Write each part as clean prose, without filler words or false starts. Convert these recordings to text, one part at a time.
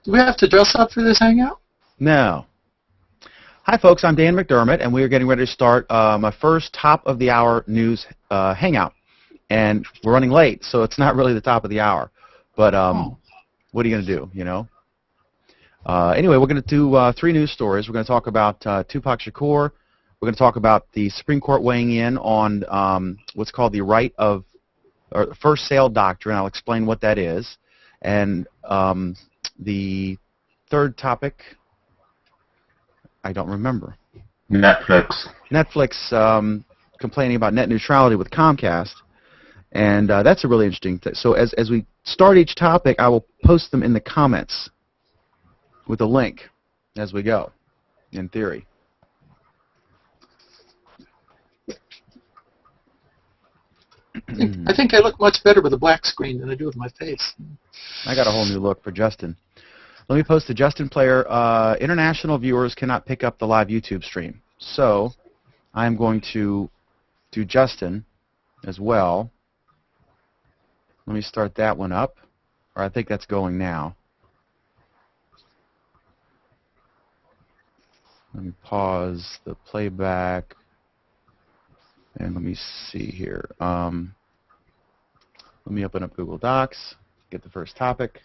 Do we have to dress up for this hangout? No. Hi, folks. I'm Dan McDermott, and we are getting ready to start my first top-of-the-hour news hangout. And we're running late, so it's not really the top of the hour. But what are you going to do, you know? Anyway, we're going to do 3 news stories. We're going to talk about Tupac Shakur. We're going to talk about the Supreme Court weighing in on what's called the right of or first sale doctrine. I'll explain what that is. And the third topic, I don't remember. Netflix complaining about net neutrality with Comcast. And that's a really interesting thing. So as we start each topic, I will post them in the comments with a link as we go, in theory. I think I look much better with a black screen than I do with my face. I got a whole new look for Justin. Let me post the Justin Player. International viewers cannot pick up the live YouTube stream. So I'm going to do Justin as well. Let me start that one up. Or I think that's going now. Let me pause the playback. And let me see here. Let me open up Google Docs, get the first topic.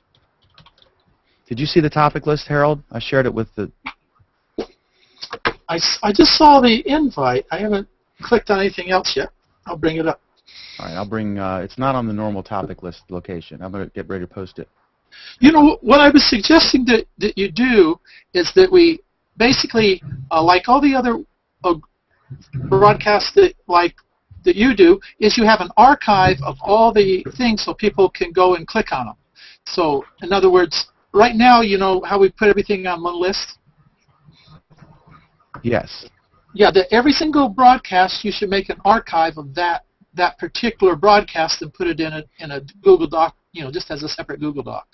Did you see the topic list, Harold? I shared it with the... I just saw the invite. I haven't clicked on anything else yet. I'll bring it up. All right, I'll bring... it's not on the normal topic list location. I'm going to get ready to post it. You know, what I was suggesting that you do is that we basically, like all the other broadcasts that you do, is you have an archive of all the things so people can go and click on them. So, in other words, right now, you know how we put everything on one list? Yes. Yeah, every single broadcast, you should make an archive of that particular broadcast and put it in a Google Doc, you know, just as a separate Google Doc.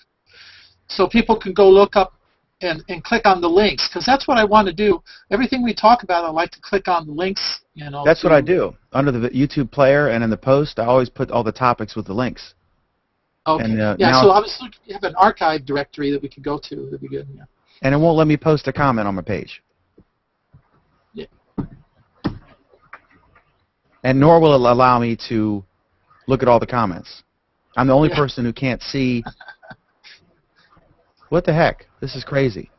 So people can go look up and click on the links, because that's what I want to do. Everything we talk about, I like to click on the links. You know. That's what I do. Under the YouTube player and in the post, I always put all the topics with the links. Okay. And, yeah. So obviously, you have an archive directory that we could go to. That'd be good. Yeah. And it won't let me post a comment on my page. Yeah. And nor will it allow me to look at all the comments. I'm the only person who can't see. What the heck? This is crazy.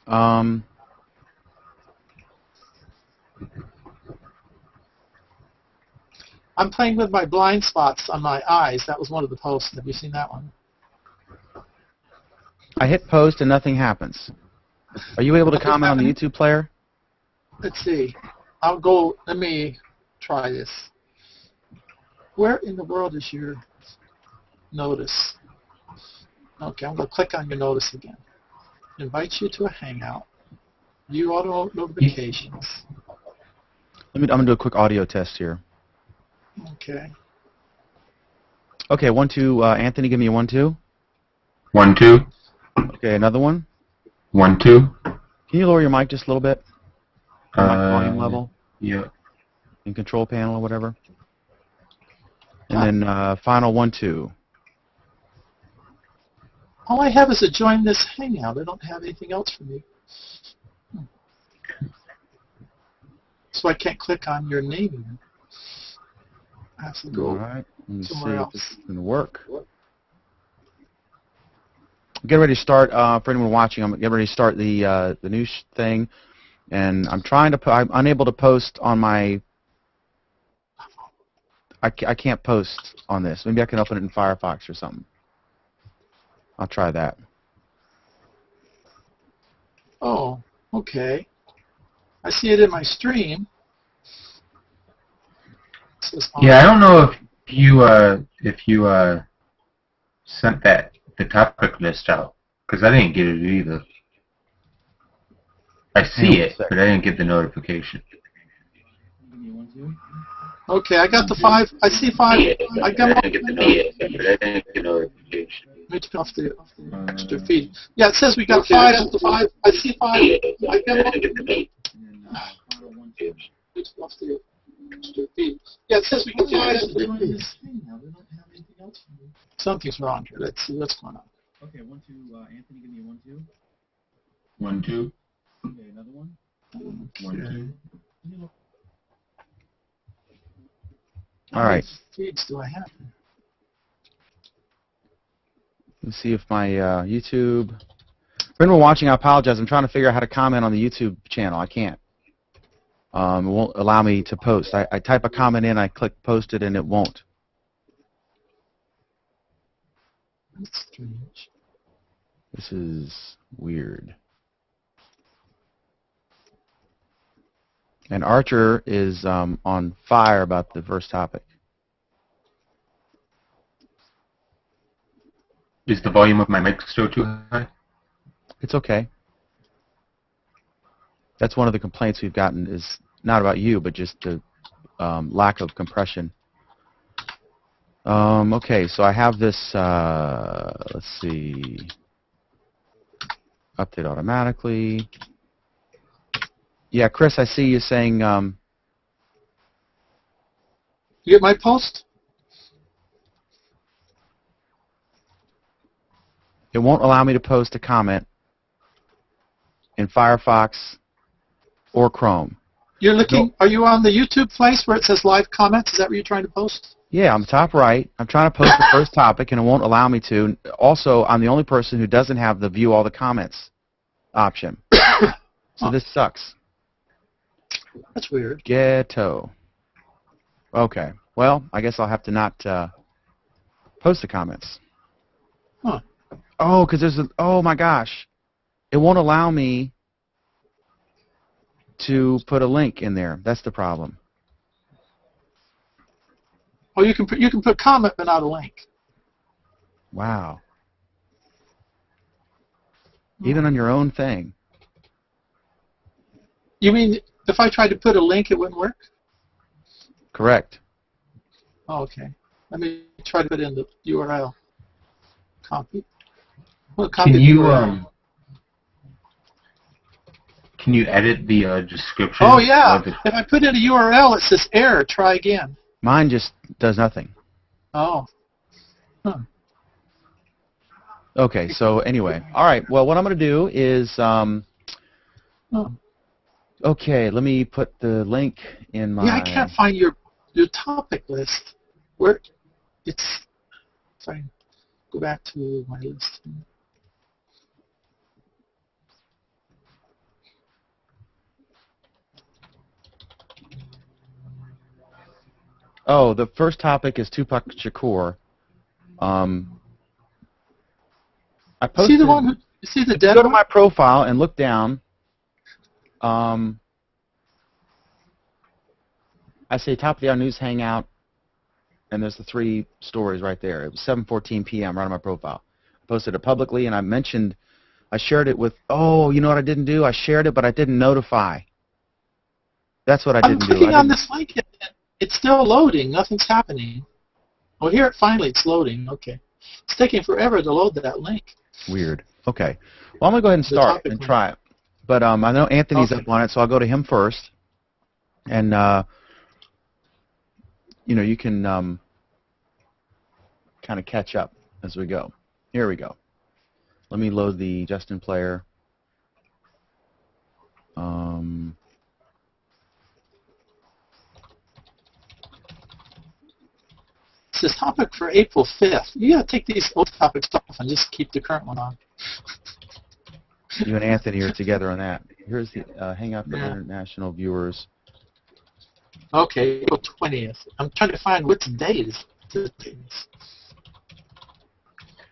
I'm playing with my blind spots on my eyes. That was one of the posts. Have you seen that one? I hit post and nothing happens. Are you able to comment on the YouTube player? Let's see. I'll go. Let me try this. Where in the world is your notice? Okay, I'm going to click on your notice again. Invite you to a hangout. View auto notifications. I'm going to do a quick audio test here. Okay. Okay, 1, 2. Anthony, give me a 1, 2. 1, 2. Okay, another one. 1, 2. Can you lower your mic just a little bit? Mic volume level? Yeah. In control panel or whatever. And then final 1, 2. All I have is a join this hangout. I don't have anything else for me. So I can't click on your name. I have to go somewhere else. This is going to work. Get ready to start. For anyone watching, I'm getting ready to start the news thing, and I'm trying to. I'm unable to post on my. I can't post on this. Maybe I can open it in Firefox or something. I'll try that. Oh, okay. I see it in my stream. Yeah, I don't know if you sent the topic list out, because I didn't get it either. I see it, but I didn't get the notification. Okay, I got the 5. I see 5. I got I didn't get the notification, but I didn't get the notification. Let me turn off the extra feed. Yeah, it says we got 5 of the 5. I see 5. I got off the extra feed. Yeah, it says we got 5 of the Something's wrong here. Let's see what's going on. Okay, 1, 2. Anthony, give me a 1, 2. 1, 2. Okay, another one. Okay. 1, 2. All right. How many feeds do I have? Let's see if my YouTube. For anyone watching, I apologize. I'm trying to figure out how to comment on the YouTube channel. I can't. It won't allow me to post. I type a comment in, I click post it, and it won't. That's strange. This is weird. And Archer is on fire about the first topic. Is the volume of my mic still too high? It's okay. That's one of the complaints we've gotten is not about you, but just the lack of compression. Okay, so I have this, let's see, update automatically. Yeah, Chris, I see you saying, You get my post? it won't allow me to post a comment in Firefox or Chrome. You're looking. No. Are you on the YouTube place where it says live comments? Is that what you're trying to post? Yeah, on the top right. I'm trying to post the first topic, and it won't allow me to. Also, I'm the only person who doesn't have the view all the comments option. So this sucks. That's weird. Ghetto. Okay. Well, I guess I'll have to not post the comments. Huh. Oh, because there's a... Oh, my gosh. It won't allow me to put a link in there. That's the problem. Oh, you can put comment but not a link. Wow. Even on your own thing. You mean if I tried to put a link, it wouldn't work? Correct. Oh, okay. Let me try to put in the URL. Copy. Well, copy Can the you URL. can you edit the description? Oh yeah. Or the, If I put in a URL, it says error. Try again. Mine just does nothing. Oh. Huh. Okay, so anyway. All right, well, what I'm going to do is... Oh. Okay, let me put the link in my... Yeah, I can't find your topic list. Where it's... Sorry. Go back to my list. Oh, the first topic is Tupac Shakur. I posted... See the one who... See the If you dead go to one? my profile and look down, I say top of the hour news hangout, and there's the 3 stories right there. It was 7:14 p.m. right on my profile. I posted it publicly, and I shared it with, oh, you know what I didn't do? I shared it, but I didn't notify. That's what I I'm didn't do. clicking on this link. It's still loading. Nothing's happening. Oh, here, finally, it's loading. Okay. It's taking forever to load that link. Weird. Okay. Well, I'm going to go ahead and The start topic and link. try it. But I know Anthony's Okay. up on it, so I'll go to him first. And, you know, you can kind of catch up as we go. Here we go. Let me load the Justin player. It says topic for April 5th. You got to take these old topics off and just keep the current one on. You and Anthony are together on that. Here's the Hangout for Yeah. international viewers. Okay, April 20th. I'm trying to find which date is this.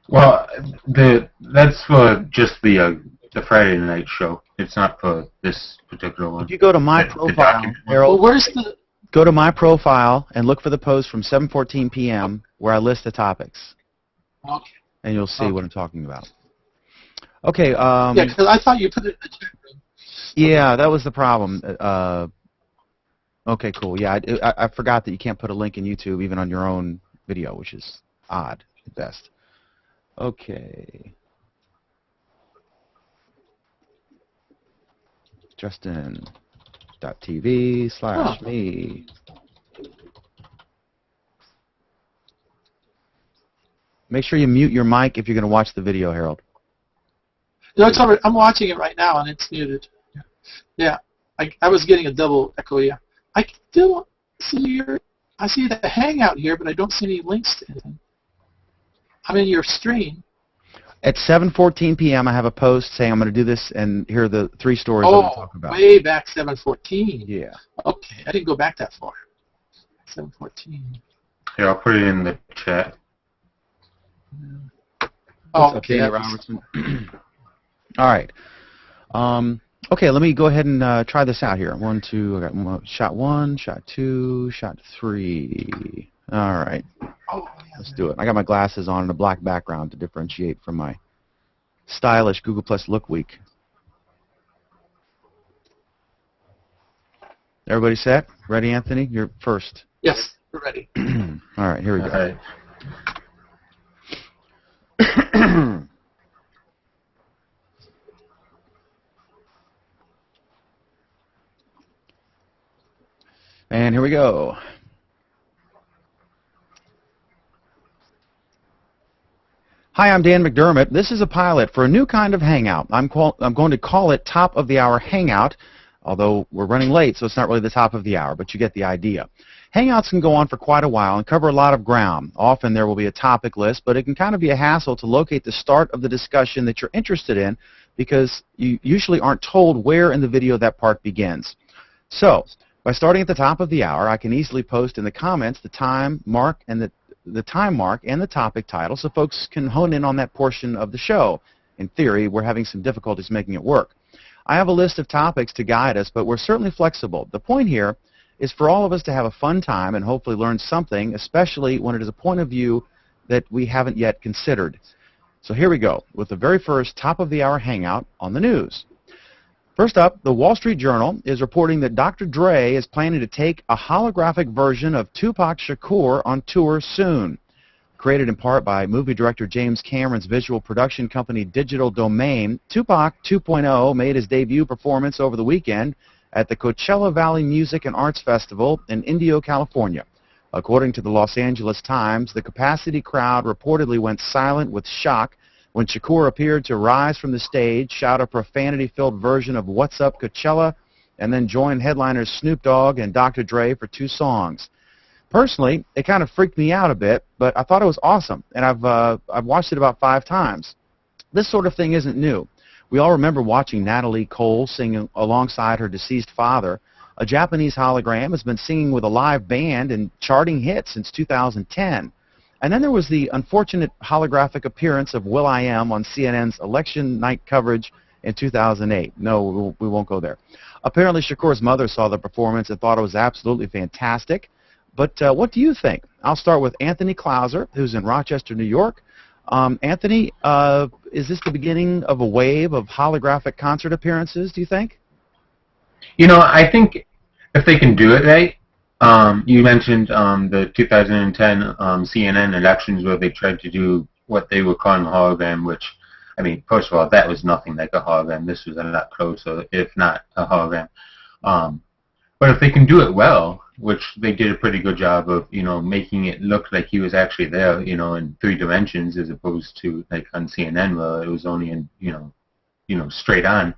well, that's for just the Friday night show. It's not for this particular one. If you go to my The profile, document one. Harold, Well, where's the... go to my profile and look for the post from 7:14 p.m. where I list the topics, Okay. and you'll see Okay. what I'm talking about. Okay. Yeah, because I thought you put it in the chat room. Yeah, that was the problem. Okay, cool. Yeah, I forgot that you can't put a link in YouTube even on your own video, which is odd at best. Okay. Justin.tv/me. Make sure you mute your mic if you're going to watch the video, Harold. No, it's already, I'm watching it right now, and it's muted. Yeah, I was getting a double echo. Yeah, I still see your. I see the Hangout here, but I don't see any links to anything. I'm in your stream. At 7:14 p.m., I have a post saying I'm going to do this, and here are the 3 stories I'm going to talk about. Way back 7:14. Yeah. Okay, I didn't go back that far. 7:14. Here, I'll put it in the chat. Oh, okay. Danny Robertson. All right. Okay, let me go ahead and try this out here. 1, 2. I got shot 1, shot 2, shot 3. All right. Oh, Let's do it. I got my glasses on and a black background to differentiate from my stylish Google Plus Look Week. Everybody set? Ready, Anthony? You're first. Yes, we're ready. All right, here we go. All right. And here we go. Hi, I'm Dan McDermott. This is a pilot for a new kind of Hangout. I'm going to call it Top of the Hour Hangout, although we're running late, so it's not really the top of the hour, but you get the idea. Hangouts can go on for quite a while and cover a lot of ground. Often there will be a topic list, but it can kind of be a hassle to locate the start of the discussion that you're interested in because you usually aren't told where in the video that part begins. So, by starting at the top of the hour, I can easily post in the comments the time mark and the time mark and the topic title so folks can hone in on that portion of the show. In theory, we're having some difficulties making it work. I have a list of topics to guide us, but we're certainly flexible. The point here is for all of us to have a fun time and hopefully learn something, especially when it is a point of view that we haven't yet considered. So here we go with the very first top of the hour hangout on the news. First up, the Wall Street Journal is reporting that Dr. Dre is planning to take a holographic version of Tupac Shakur on tour soon. Created in part by movie director James Cameron's visual production company Digital Domain, Tupac 2.0 made his debut performance over the weekend at the Coachella Valley Music and Arts Festival in Indio, California. According to the Los Angeles Times, the capacity crowd reportedly went silent with shock when Shakur appeared to rise from the stage, shout a profanity-filled version of What's Up Coachella, and then join headliners Snoop Dogg and Dr. Dre for 2 songs. Personally, it kind of freaked me out a bit, but I thought it was awesome, and I've watched it about 5 times. This sort of thing isn't new. We all remember watching Natalie Cole sing alongside her deceased father. A Japanese hologram has been singing with a live band and charting hits since 2010. And then there was the unfortunate holographic appearance of will.i.am on CNN's election night coverage in 2008. No, we won't go there. Apparently, Shakur's mother saw the performance and thought it was absolutely fantastic. But what do you think? I'll start with Anthony Klauser, who's in Rochester, New York. Anthony, is this the beginning of a wave of holographic concert appearances, do you think? You know, I think if they can do it right, you mentioned the 2010 CNN elections where they tried to do what they were calling a hologram, which, I mean, first of all, that was nothing like a hologram. This was a lot closer, if not a hologram. But if they can do it well, which they did a pretty good job of, you know, making it look like he was actually there, you know, in 3 dimensions as opposed to like on CNN where it was only in, you know, straight on.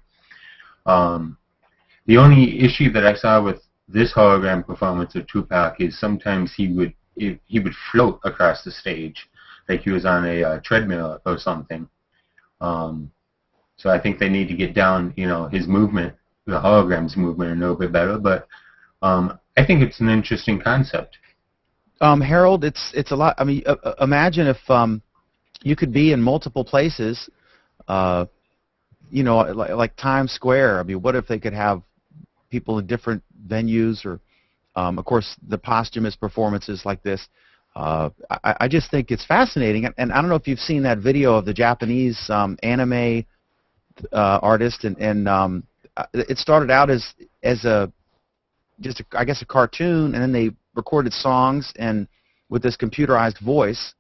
The only issue that I saw with this hologram performance of Tupac is sometimes he would float across the stage like he was on a treadmill or something. So I think they need to get down, you know, his movement, the hologram's movement, a little bit better. But I think it's an interesting concept. Harold, it's a lot. I mean, imagine if you could be in multiple places, you know, like Times Square. I mean, what if they could have people in different venues, or of course the posthumous performances like this. I just think it's fascinating, and I don't know if you've seen that video of the Japanese anime artist, and it started out as I guess a cartoon, and then they recorded songs and with this computerized voice.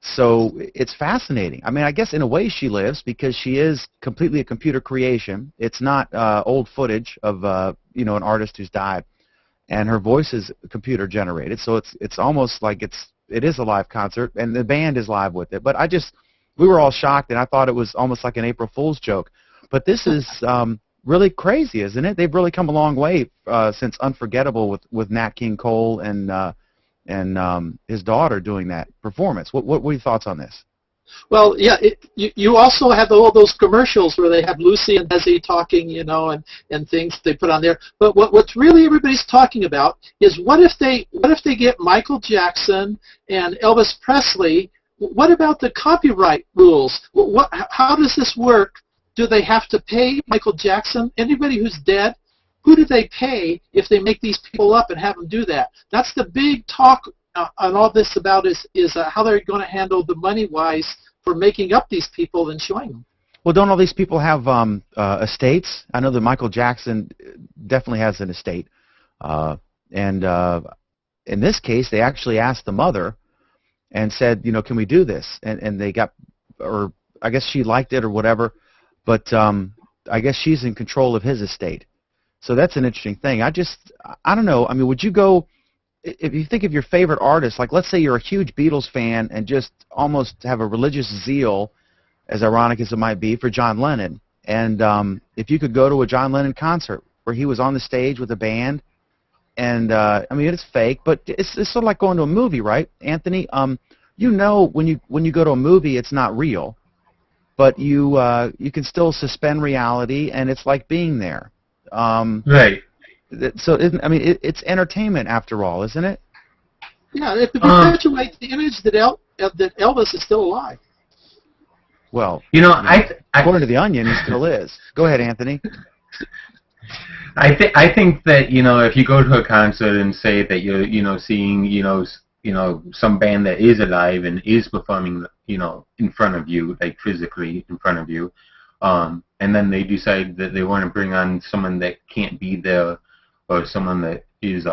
So it's fascinating. I mean, I guess in a way she lives because she is completely a computer creation. It's not old footage of you know, an artist who's died, and her voice is computer generated. So it's almost like it's it is a live concert, and the band is live with it. But we were all shocked, and I thought it was almost like an April Fool's joke. But this is really crazy, isn't it? They've really come a long way since Unforgettable with Nat King Cole and his daughter doing that performance. What were your thoughts on this? Well, yeah, you also have all those commercials where they have Lucy and Desi talking, and things they put on there. But what's really everybody's talking about is what if they get Michael Jackson and Elvis Presley? What about the copyright rules? How does this work? Do they have to pay Michael Jackson? Anybody who's dead? Who do they pay if they make these people up and have them do that? That's the big talk on all this about is how they're going to handle the money-wise for making up these people and showing them. Well, don't all these people have estates? I know that Michael Jackson definitely has an estate. And in this case, they actually asked the mother and said, can we do this? And they got, or I guess she liked it or whatever, but I guess she's in control of his estate. So that's an interesting thing. I don't know. I mean, would you go, if you think of your favorite artist, like let's say you're a huge Beatles fan and just almost have a religious zeal, as ironic as it might be, for John Lennon, and if you could go to a John Lennon concert where he was on the stage with a band, and I mean it's fake, but it's sort of like going to a movie, right, Anthony? When you go to a movie, it's not real, but you can still suspend reality, and it's like being there. Right. So, it's entertainment after all, isn't it? Yeah, it perpetuates the image that Elvis is still alive. Well, according to The Onion, he still is. Go ahead, Anthony. I think that if you go to a concert and say that you're seeing some band that is alive and is performing in front of you, like physically in front of you, and then they decide that they want to bring on someone that can't be there, or someone that is,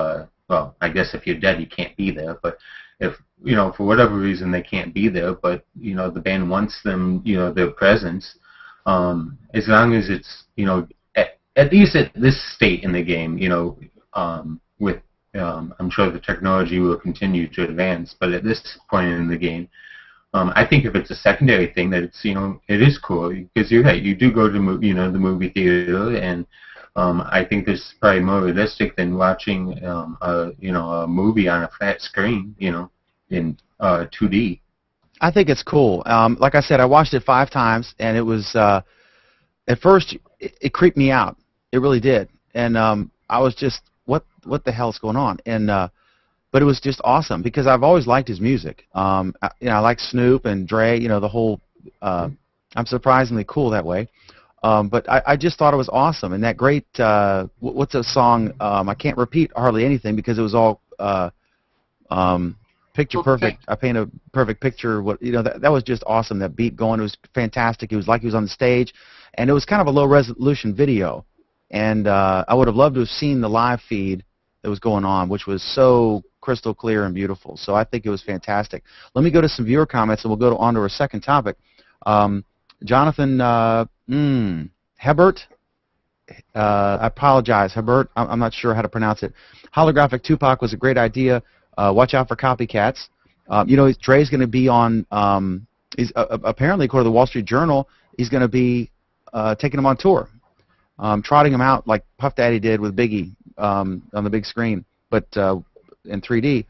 well, I guess if you're dead, you can't be there. But if, for whatever reason they can't be there, but, the band wants them, their presence, as long as it's, at least at this state in the game, with, I'm sure the technology will continue to advance, but at this point in the game, I think if it's a secondary thing, that it's, it is cool, because you're right, you do go to, the movie theater, and I think this is probably more realistic than watching, a movie on a flat screen, in 2D. I think it's cool. Like I said, I watched it 5 times, and it was, at first, it creeped me out. It really did. And I was just, what the hell's going on? And but it was just awesome, because I've always liked his music. I like Snoop and Dre, the whole, I'm surprisingly cool that way. But I just thought it was awesome, and that great, what's a song, I can't repeat hardly anything because it was all picture perfect. I paint a perfect picture. That was just awesome, that beat going. It was fantastic. It was like he was on the stage, and it was kind of a low-resolution video. And I would have loved to have seen the live feed that was going on, which was so crystal clear and beautiful. So I think it was fantastic. Let me go to some viewer comments, and we'll go on to our second topic. Jonathan Hebert, I apologize, Hebert, I'm not sure how to pronounce it. Holographic Tupac was a great idea. Watch out for copycats. Dre's going to be on, he's apparently, according to the Wall Street Journal, he's going to be taking him on tour, trotting him out like Puff Daddy did with Biggie on the big screen, but in 3D.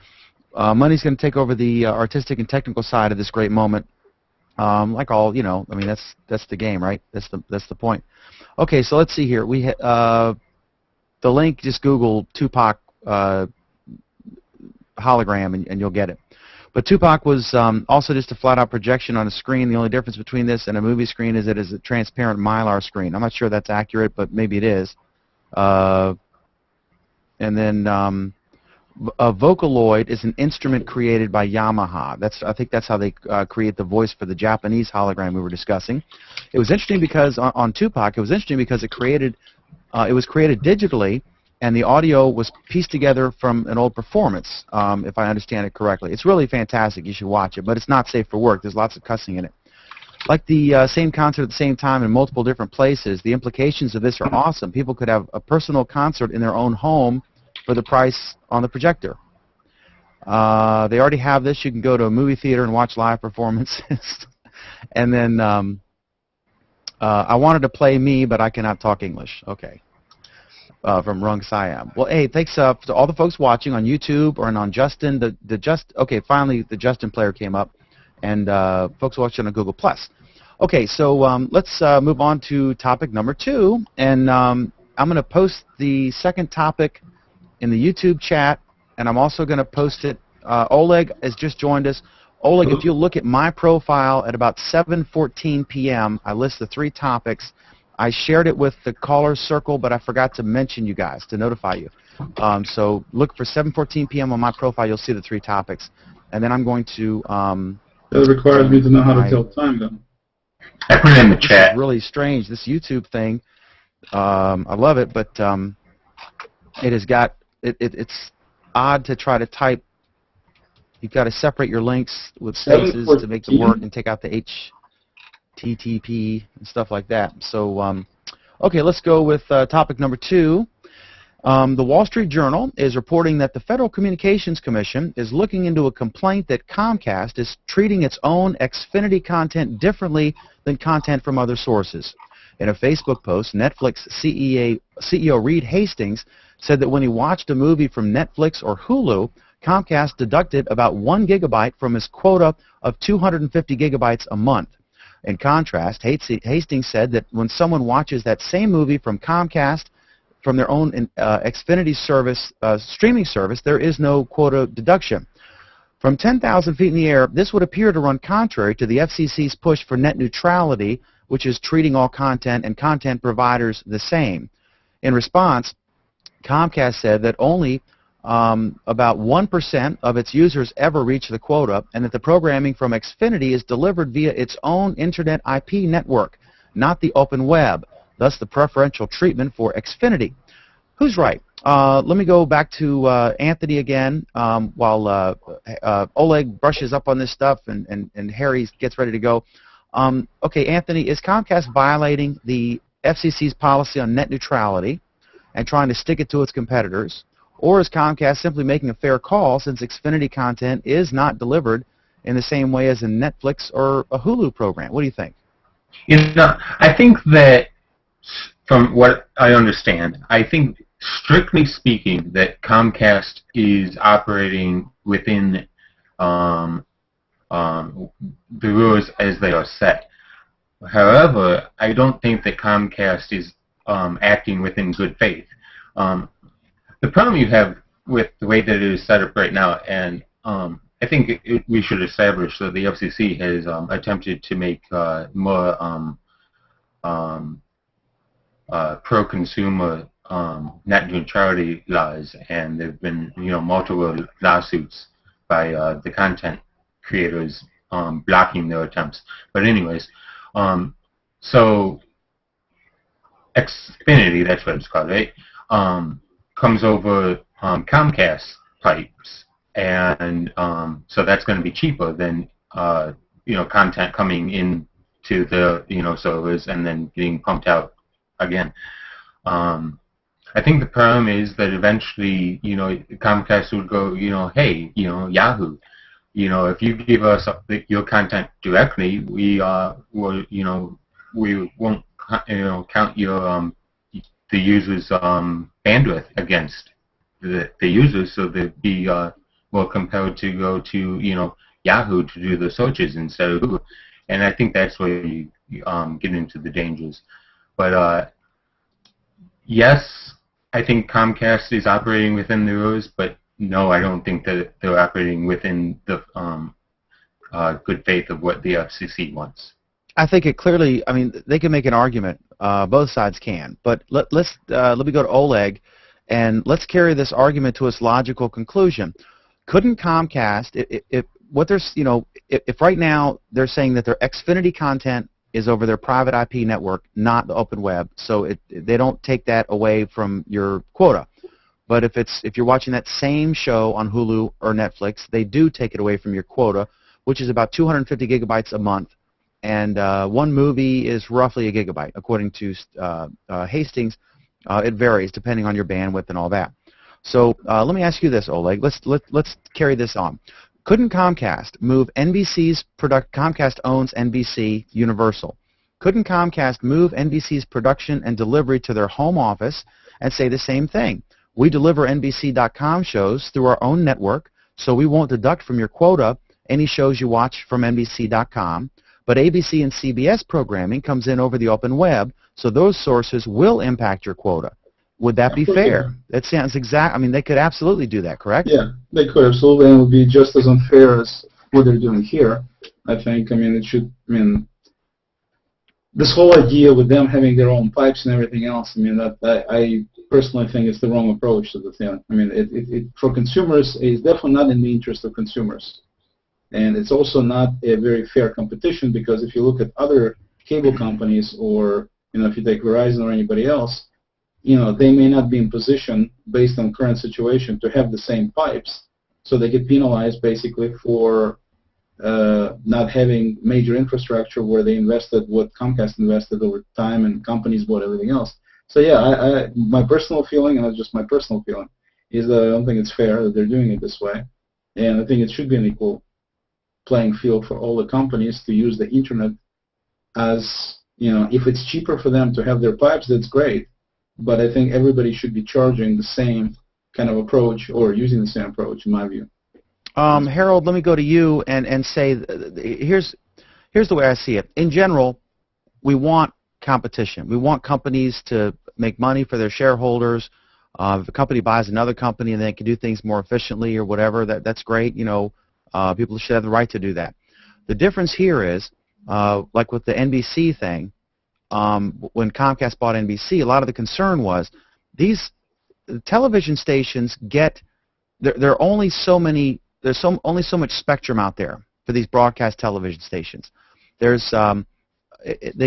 Money's going to take over the artistic and technical side of this great moment. Like all, that's the game, right? That's the point. Okay, so let's see here. We the link, just Google Tupac hologram and you'll get it. But Tupac was also just a flat-out projection on a screen. The only difference between this and a movie screen is it is a transparent Mylar screen. I'm not sure that's accurate, but maybe it is. And then a Vocaloid is an instrument created by Yamaha. I think that's how they create the voice for the Japanese hologram we were discussing. It was interesting because on Tupac, it was interesting because it was created digitally, and the audio was pieced together from an old performance, if I understand it correctly. It's really fantastic. You should watch it, but it's not safe for work. There's lots of cussing in it. Like the same concert at the same time in multiple different places, the implications of this are awesome. People could have a personal concert in their own home for the price on the projector. They already have this. You can go to a movie theater and watch live performances. And then I wanted to play me, but I cannot talk English. Okay. From Rung Siam. Well, hey, thanks to all the folks watching on YouTube or on Justin. Okay, finally the Justin player came up, and folks watching on Google Plus. Okay, so let's move on to topic number 2, and I'm going to post the second topic in the YouTube chat, and I'm also going to post it. Oleg has just joined us. Oleg, if you look at my profile at about 7:14 p.m., I list the 3 topics. I shared it with the caller's circle, but I forgot to mention you guys to notify you. So look for 7:14 p.m. on my profile. You'll see the 3 topics, and then I'm going to. That requires me to know how to tell time, though. I put it in the chat. It's really strange, this YouTube thing. I love it, but it has got it's odd to try to type. You've got to separate your links with spaces to make them work and take out the HTTP and stuff like that. So, okay, let's go with topic number 2. The Wall Street Journal is reporting that the Federal Communications Commission is looking into a complaint that Comcast is treating its own Xfinity content differently than content from other sources. In a Facebook post, Netflix CEO Reed Hastings said that when he watched a movie from Netflix or Hulu, Comcast deducted about 1 gigabyte from his quota of 250 gigabytes a month. In contrast, Hastings said that when someone watches that same movie from Comcast from their own Xfinity service, streaming service, there is no quota deduction. From 10,000 feet in the air, this would appear to run contrary to the FCC's push for net neutrality, which is treating all content and content providers the same. In response, Comcast said that only about 1% of its users ever reach the quota, and that the programming from Xfinity is delivered via its own Internet IP network, not the open web, thus the preferential treatment for Xfinity. Who's right? Let me go back to Anthony again while Oleg brushes up on this stuff and Harry gets ready to go. Okay, Anthony, is Comcast violating the FCC's policy on net neutrality and trying to stick it to its competitors? Or is Comcast simply making a fair call since Xfinity content is not delivered in the same way as a Netflix or a Hulu program? What do you think? You know, I think that from what I understand, I think strictly speaking that Comcast is operating within the rules as they are set. However, I don't think that Comcast is acting within good faith. The problem you have with the way that it is set up right now, and I think we should establish that the FCC has attempted to make more pro-consumer net neutrality laws, and there have been multiple lawsuits by the content creators blocking their attempts. But anyways, so Xfinity, that's what it's called, right? Comes over Comcast pipes, and so that's going to be cheaper than content coming into the servers and then getting pumped out again. I think the problem is that eventually Comcast would go hey Yahoo, if you give us your content directly, we won't count your the user's bandwidth against the users, so they'd be more compelled to go to Yahoo to do the searches instead of Google, and I think that's where you get into the dangers. But yes, I think Comcast is operating within the rules, but no, I don't think that they're operating within the good faith of what the FCC wants. I think it clearly, I mean, they can make an argument. Both sides can. But let me go to Oleg, and let's carry this argument to its logical conclusion. Couldn't Comcast, if right now they're saying that their Xfinity content is over their private IP network, not the open web, so they don't take that away from your quota. But if you're watching that same show on Hulu or Netflix, they do take it away from your quota, which is about 250 gigabytes a month. And one movie is roughly a gigabyte, according to Hastings. It varies depending on your bandwidth and all that. So let me ask you this, Oleg. Let's carry this on. Couldn't Comcast move NBC's product? Comcast owns NBC Universal. Couldn't Comcast move NBC's production and delivery to their home office and say the same thing? We deliver NBC.com shows through our own network, so we won't deduct from your quota any shows you watch from NBC.com, but ABC and CBS programming comes in over the open web, so those sources will impact your quota. Would that be fair? That sounds exact. I mean, they could absolutely do that, correct? Yeah, they could absolutely, and it would be just as unfair as what they're doing here. I think. I mean, it should. I mean, this whole idea with them having their own pipes and everything else. I mean, I personally think it's the wrong approach to the thing. I mean, it for consumers, it's definitely not in the interest of consumers, and it's also not a very fair competition because if you look at other cable companies, or if you take Verizon or anybody else. They may not be in position, based on current situation, to have the same pipes. So they get penalized basically for not having major infrastructure where they invested what Comcast invested over time and companies bought everything else. So yeah, my personal feeling, and it's just my personal feeling, is that I don't think it's fair that they're doing it this way. And I think it should be an equal playing field for all the companies to use the internet as, if it's cheaper for them to have their pipes, that's great. But I think everybody should be charging the same kind of approach or using the same approach, in my view. Harold, let me go to you and say, here's the way I see it. In general, we want competition. We want companies to make money for their shareholders. If a company buys another company and they can do things more efficiently or whatever, that's great. People should have the right to do that. The difference here is, like with the NBC thing, when Comcast bought NBC, a lot of the concern was these television stations there are only so many. There's only so much spectrum out there for these broadcast television stations. They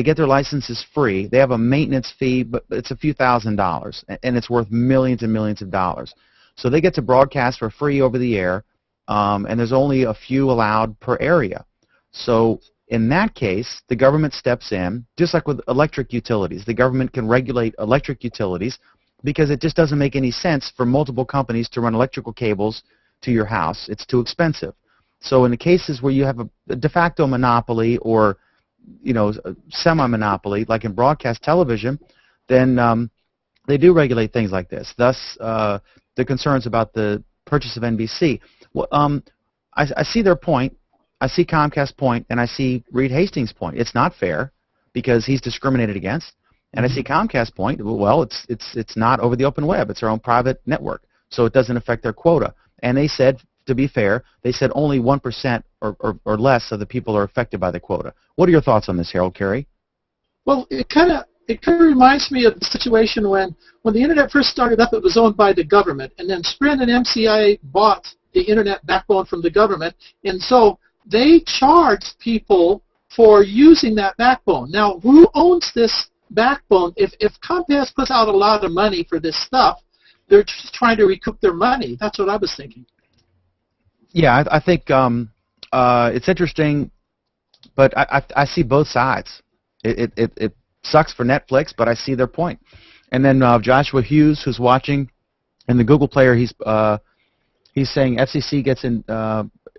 get their licenses free. They have a maintenance fee, but it's a few $1,000s, and it's worth millions and millions of dollars. So they get to broadcast for free over the air, and there's only a few allowed per area. So in that case, the government steps in, just like with electric utilities. The government can regulate electric utilities because it just doesn't make any sense for multiple companies to run electrical cables to your house. It's too expensive. So in the cases where you have a de facto monopoly or a semi-monopoly, like in broadcast television, then they do regulate things like this. Thus, the concerns about the purchase of NBC. Well, I see their point. I see Comcast's point, and I see Reed Hastings' point. It's not fair because he's discriminated against. And I see Comcast's point. Well, it's not over the open web. It's their own private network, so it doesn't affect their quota. And they said, to be fair, they said only 1% or less of the people are affected by the quota. What are your thoughts on this, Harold Carey? Well, it kind of reminds me of the situation when the internet first started up. It was owned by the government, and then Sprint and MCI bought the internet backbone from the government, and so they charged people for using that backbone. Now, who owns this backbone? If Comcast puts out a lot of money for this stuff, they're just trying to recoup their money. That's what I was thinking. Yeah, I think it's interesting, but I see both sides. It sucks for Netflix, but I see their point. And then Joshua Hughes, who's watching, in the Google Player, he's saying FCC gets in,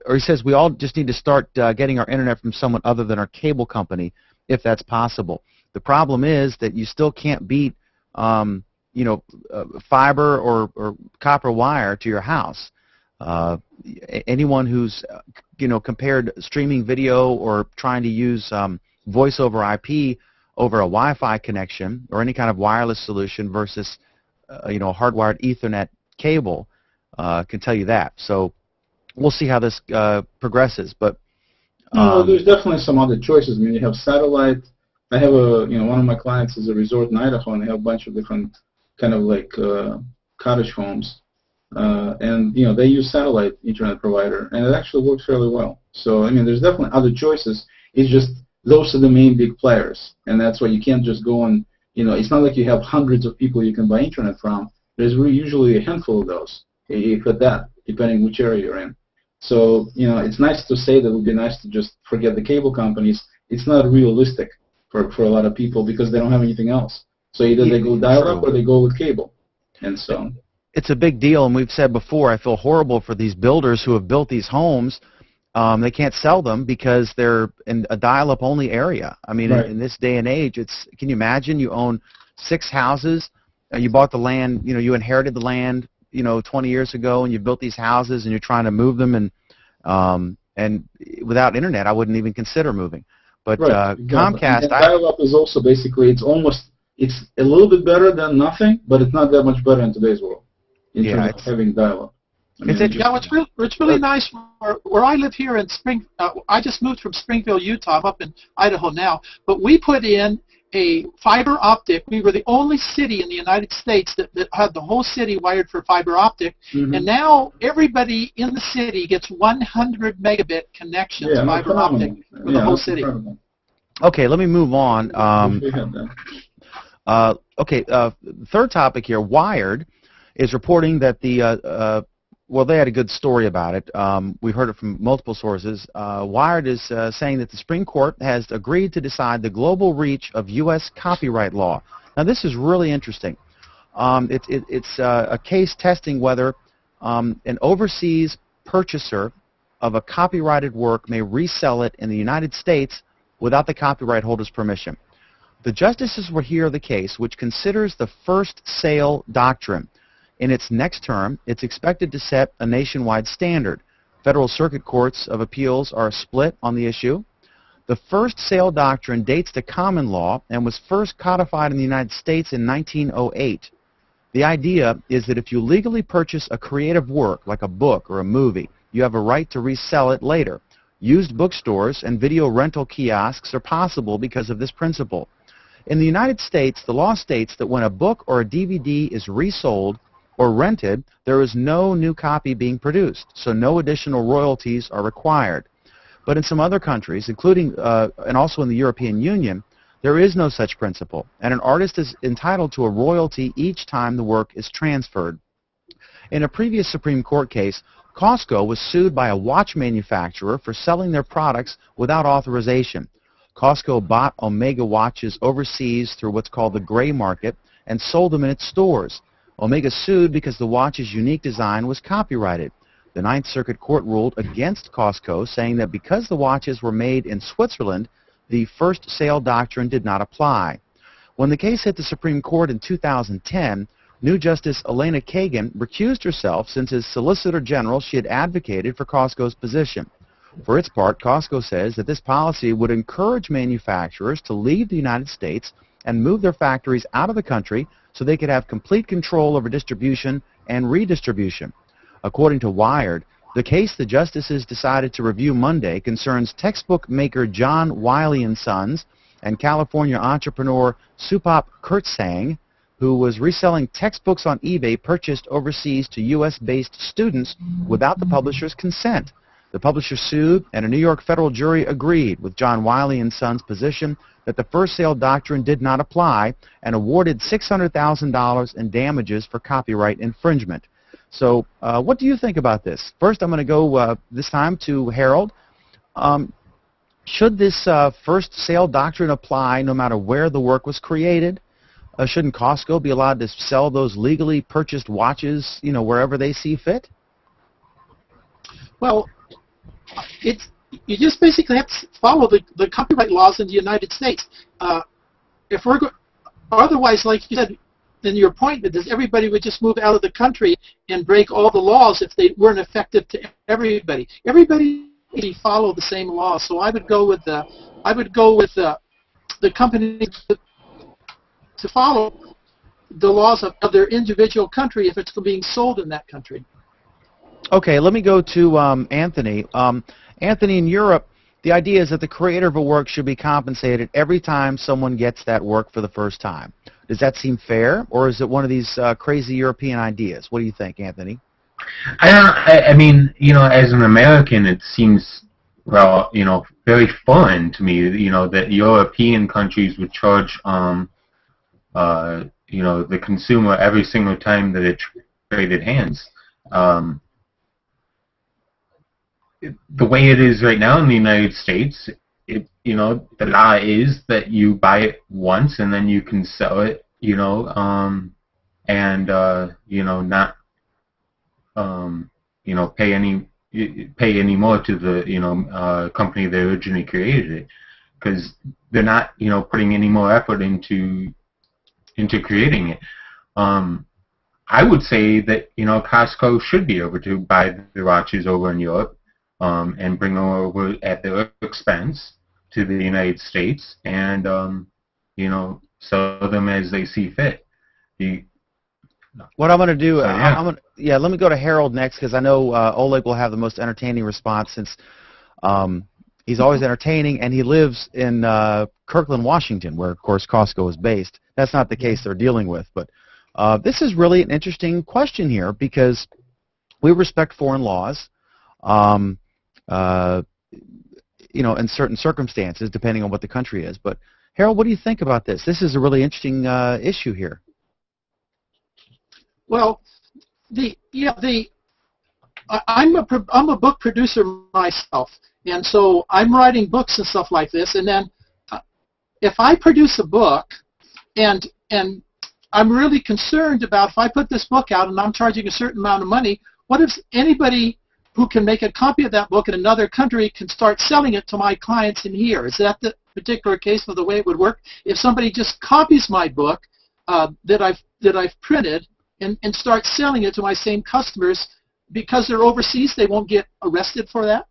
or he says we all just need to start getting our internet from someone other than our cable company, if that's possible. The problem is that you still can't beat, fiber or copper wire to your house. Anyone who's compared streaming video or trying to use voice over IP over a Wi-Fi connection or any kind of wireless solution versus hardwired Ethernet cable can tell you that. So we'll see how this progresses. But there's definitely some other choices. I mean, you have satellite. I have one of my clients is a resort in Idaho, and they have a bunch of different kind of like cottage homes. And they use satellite internet provider, and it actually works fairly well. So I mean, there's definitely other choices. It's just those are the main big players, and that's why you can't just go on. It's not like you have hundreds of people you can buy internet from. There's usually a handful of those, if at that, depending which area you're in. So it's nice to say that it would be nice to just forget the cable companies. It's not realistic for a lot of people because they don't have anything else. So either they go dial-up or they go with cable, and so. it's a big deal, and we've said before, I feel horrible for these builders who have built these homes. They can't sell them because they're in a dial-up only area. I mean, Right. in this day and age, can you imagine you own 6 houses, and you bought the land, you inherited the land, 20 years ago, and you built these houses, and you're trying to move them, and without internet, I wouldn't even consider moving. But Right. Exactly. Comcast, and dial-up is also basically it's a little bit better than nothing, but it's not that much better in today's world in terms of having dial-up. Yeah, it's really nice where I live here in I just moved from Springfield, Utah. I'm up in Idaho now, but we put in a fiber optic. We were the only city in the United States that had the whole city wired for fiber optic, and now everybody in the city gets 100 megabit connections, fiber optic for the whole city. Incredible. Okay, let me move on. Third topic here, Wired is reporting that they had a good story about it. We've heard it from multiple sources. Wired is saying that the Supreme Court has agreed to decide the global reach of U.S. copyright law. Now, this is really interesting. It's a case testing whether an overseas purchaser of a copyrighted work may resell it in the United States without the copyright holder's permission. The justices will hear the case, which considers the first sale doctrine. In its next term, it's expected to set a nationwide standard. Federal Circuit Courts of Appeals are split on the issue. The first sale doctrine dates to common law and was first codified in the United States in 1908. The idea is that if you legally purchase a creative work, like a book or a movie, you have a right to resell it later. Used bookstores and video rental kiosks are possible because of this principle. In the United States, the law states that when a book or a DVD is resold or rented, there is no new copy being produced, so no additional royalties are required. But in some other countries, including and also in the European Union, there is no such principle, and an artist is entitled to a royalty each time the work is transferred. In a previous Supreme Court case, Costco was sued by a watch manufacturer for selling their products without authorization. Costco bought Omega watches overseas through what's called the gray market and sold them in its stores. Omega sued because the watch's unique design was copyrighted. The Ninth Circuit Court ruled against Costco, saying that because the watches were made in Switzerland, the first sale doctrine did not apply. When the case hit the Supreme Court in 2010, new Justice Elena Kagan recused herself since as Solicitor General she had advocated for Costco's position. For its part, Costco says that this policy would encourage manufacturers to leave the United States and move their factories out of the country so they could have complete control over distribution and redistribution. According to Wired, the case the justices decided to review Monday concerns textbook maker John Wiley & Sons and California entrepreneur Supap Kurtzang, who was reselling textbooks on eBay purchased overseas to U.S.-based students without the publisher's consent. The publisher sued, and a New York federal jury agreed with John Wiley & Sons' position that the first sale doctrine did not apply and awarded $600,000 in damages for copyright infringement. So what do you think about this? First, I'm going to go this time to Harold. Should this first sale doctrine apply no matter where the work was created? Shouldn't Costco be allowed to sell those legally purchased watches, wherever they see fit? Well, you just basically have to follow the copyright laws in the United States. Otherwise, like you said, then your point is everybody would just move out of the country and break all the laws if they weren't effective to everybody. Everybody follow the same laws. So I would go with the company to follow the laws of their individual country if it's being sold in that country. Okay, let me go to Anthony. Anthony, in Europe, the idea is that the creator of a work should be compensated every time someone gets that work for the first time. Does that seem fair, or is it one of these crazy European ideas? What do you think, Anthony? I mean, as an American, it seems, well, very foreign to me, that European countries would charge, the consumer every single time that it traded hands. The way it is right now in the United States, the law is that you buy it once and then you can sell it, not pay any more to the company that originally created it, because they're not putting any more effort into creating it. I would say that Costco should be able to buy the watches over in Europe and bring them over at their expense to the United States, and sell them as they see fit. What I'm going to do, So, yeah. let me go to Harold next, because I know Oleg will have the most entertaining response, since he's always entertaining, and he lives in Kirkland, Washington, where, of course, Costco is based. That's not the case they're dealing with, but this is really an interesting question here, because we respect foreign laws, in certain circumstances, depending on what the country is. But Harold, what do you think about this? This is a really interesting issue here. Well, I'm a book producer myself, and so I'm writing books and stuff like this. And then if I produce a book, and I'm really concerned about, if I put this book out and I'm charging a certain amount of money, what if anybody who can make a copy of that book in another country can start selling it to my clients in here? Is that the particular case of the way it would work? If somebody just copies my book that I've printed and start selling it to my same customers, because they're overseas, they won't get arrested for that?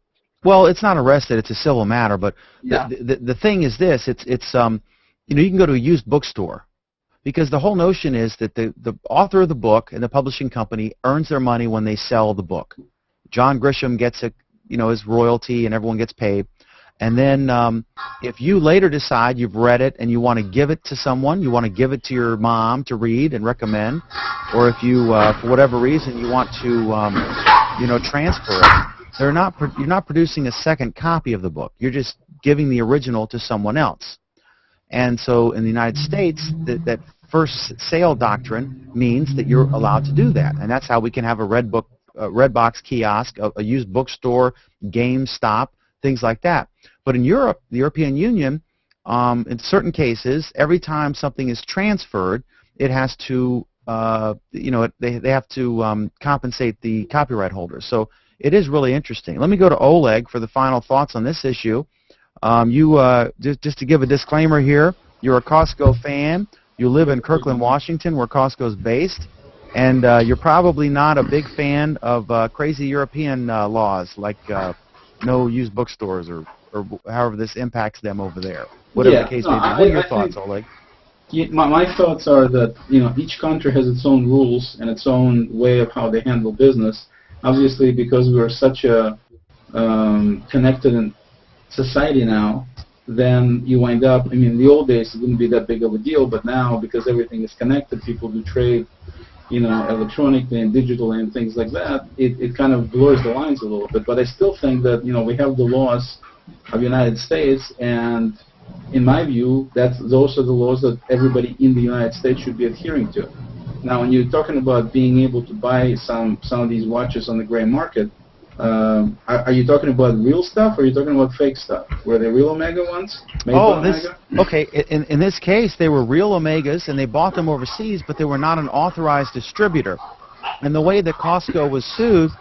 Well, it's not arrested; it's a civil matter. But yeah. the thing is this: it's you can go to a used bookstore, because the whole notion is that the author of the book and the publishing company earns their money when they sell the book. John Grisham gets his royalty, and everyone gets paid. And then if you later decide you've read it and you want to give it to someone, you want to give it to your mom to read and recommend, or if you, for whatever reason, you want to, transfer it, you're not producing a second copy of the book. You're just giving the original to someone else. And so in the United States, that first sale doctrine means that you're allowed to do that. And that's how we can have a red box kiosk, a used bookstore, GameStop, things like that. But in Europe, the European Union, in certain cases, every time something is transferred, it has to, they have to compensate the copyright holders. So it is really interesting. Let me go to Oleg for the final thoughts on this issue. Just to give a disclaimer here, you're a Costco fan. You live in Kirkland, Washington, where Costco is based. And you're probably not a big fan of crazy European laws, like no used bookstores or however this impacts them over there. Whatever the case may be. What are your thoughts, Oleg? My thoughts are that each country has its own rules and its own way of how they handle business. Obviously, because we're such a connected society now, then you wind up. I mean, in the old days it wouldn't be that big of a deal, but now because everything is connected, people do trade, electronically and digitally and things like that. It kind of blurs the lines a little bit. But I still think that we have the laws of the United States, and in my view, those are the laws that everybody in the United States should be adhering to. Now, when you're talking about being able to buy some of these watches on the gray market, are you talking about real stuff, or are you talking about fake stuff? Were they real Omega ones? Okay. In this case, they were real Omegas, and they bought them overseas, but they were not an authorized distributor. And the way that Costco was sued,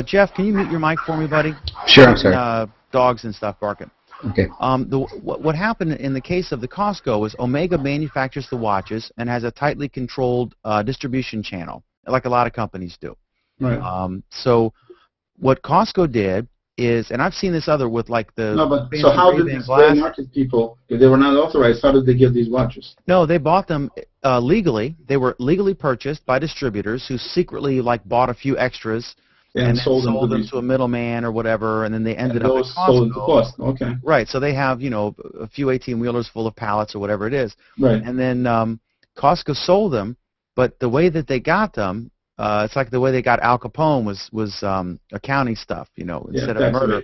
Jeff, can you mute your mic for me, buddy? Sure, I'm sorry. Dogs and stuff barking. Okay. What happened in the case of the Costco was Omega manufactures the watches and has a tightly controlled distribution channel, like a lot of companies do. Right. So what Costco did is, and I've seen this with like the... No, but so how did these gray market people, if they were not authorized, how did they get these watches? No, they bought them legally. They were legally purchased by distributors who secretly bought a few extras and sold them to a middleman or whatever, and then they ended up at Costco. Sold to Costco. Okay. Right, so they have, a few 18-wheelers full of pallets or whatever it is. Right. And then Costco sold them, but the way that they got them, it's like the way they got Al Capone was accounting stuff, instead of murder. Right.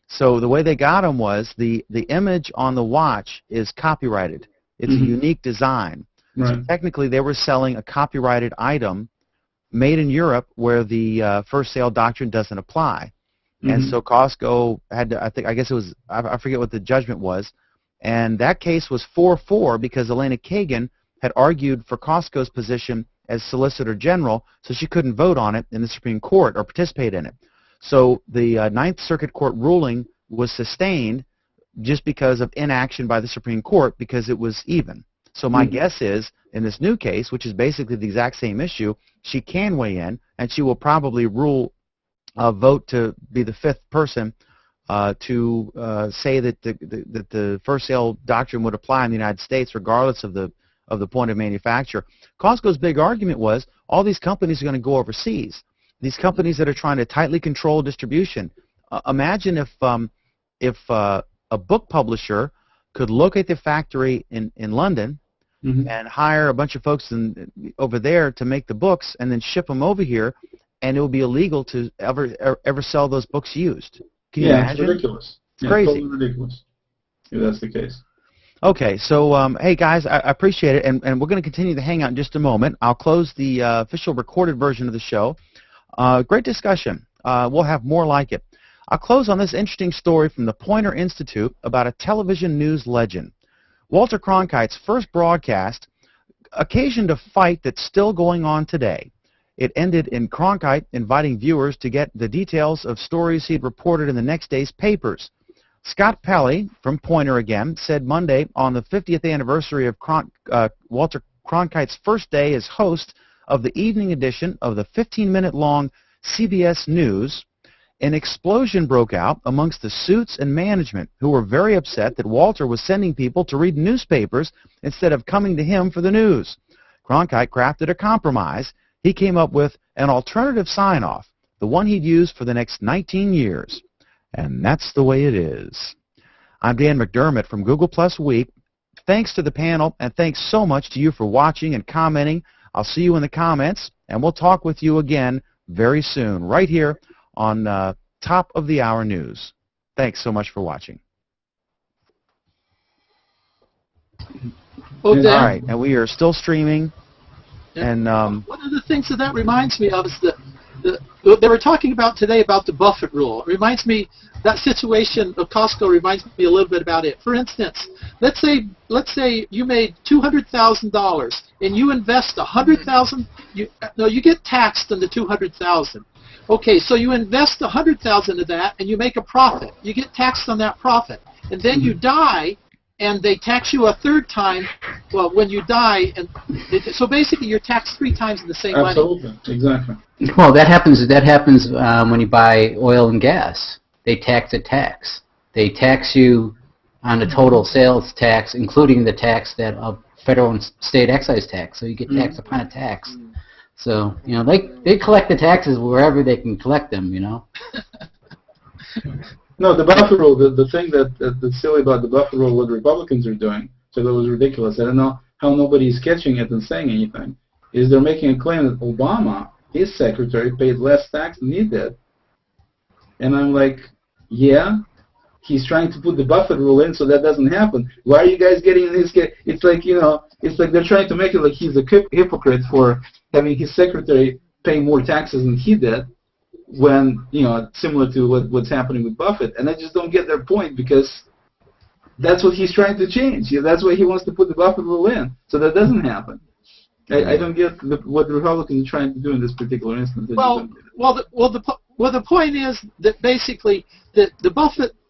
So the way they got them was the image on the watch is copyrighted. It's a unique design. Right. So technically they were selling a copyrighted item made in Europe where the first sale doctrine doesn't apply. And so Costco had to, I forget what the judgment was, and that case was 4-4 because Elena Kagan had argued for Costco's position as Solicitor General, so she couldn't vote on it in the Supreme Court or participate in it. So the Ninth Circuit Court ruling was sustained just because of inaction by the Supreme Court because it was even. So my guess is, in this new case, which is basically the exact same issue, she can weigh in, and she will probably vote to be the fifth person to say that the first sale doctrine would apply in the United States regardless of the point of manufacture. Costco's big argument was all these companies are going to go overseas. These companies that are trying to tightly control distribution. Imagine if a book publisher could locate the factory in London and hire a bunch of folks over there to make the books and then ship them over here, and it would be illegal to ever sell those books used. Can you imagine? It's ridiculous. It's crazy. Totally ridiculous. If that's the case. Okay, so hey guys, I appreciate it, and we're going to continue the Hangout in just a moment. I'll close the official recorded version of the show. Great discussion. We'll have more like it. I'll close on this interesting story from the Poynter Institute about a television news legend. Walter Cronkite's first broadcast occasioned a fight that's still going on today. It ended in Cronkite inviting viewers to get the details of stories he'd reported in the next day's papers. Scott Pelley, from Poynter again, said Monday on the 50th anniversary of Walter Cronkite's first day as host of the evening edition of the 15-minute-long CBS News, an explosion broke out amongst the suits and management who were very upset that Walter was sending people to read newspapers instead of coming to him for the news. Cronkite crafted a compromise. He came up with an alternative sign-off, the one he'd use for the next 19 years. And that's the way it is. I'm Dan McDermott from Google Plus Week. Thanks to the panel, and thanks so much to you for watching and commenting. I'll see you in the comments, and we'll talk with you again very soon, right here on Top of the Hour News. Thanks so much for watching. Well, Dan, all right, and we are still streaming. And one of the things that reminds me of is that they were talking about today about the Buffett rule. It reminds me, that situation of Costco reminds me a little bit about it. For instance, let's say you made $200,000 and you invest $100,000. You get taxed on the $200,000. Okay, so you invest $100,000 of that and you make a profit. You get taxed on that profit, and then you die, and they tax you a third time. Well, when you die, and so basically you're taxed 3 times in the same money. Absolutely, exactly. Well, that happens when you buy oil and gas. They tax a tax. They tax you on the total sales tax, including the tax that of federal and state excise tax. So you get taxed upon a tax. So they collect the taxes wherever they can collect them. No, the Buffett rule. The thing that's silly about the Buffett rule, what Republicans are doing, so that was ridiculous. I don't know how nobody's catching it and saying anything. Is they're making a claim that Obama, his secretary, paid less tax than he did, and I'm like, yeah, he's trying to put the Buffett rule in so that doesn't happen. Why are you guys getting in this case? It's like it's like they're trying to make it like he's a hypocrite for having his secretary pay more taxes than he did, when similar to what's happening with Buffett. And I just don't get their point, because that's what he's trying to change. That's why he wants to put the Buffett rule in, so that doesn't happen. I don't get what the Republicans are trying to do in this particular instance. The point is that basically the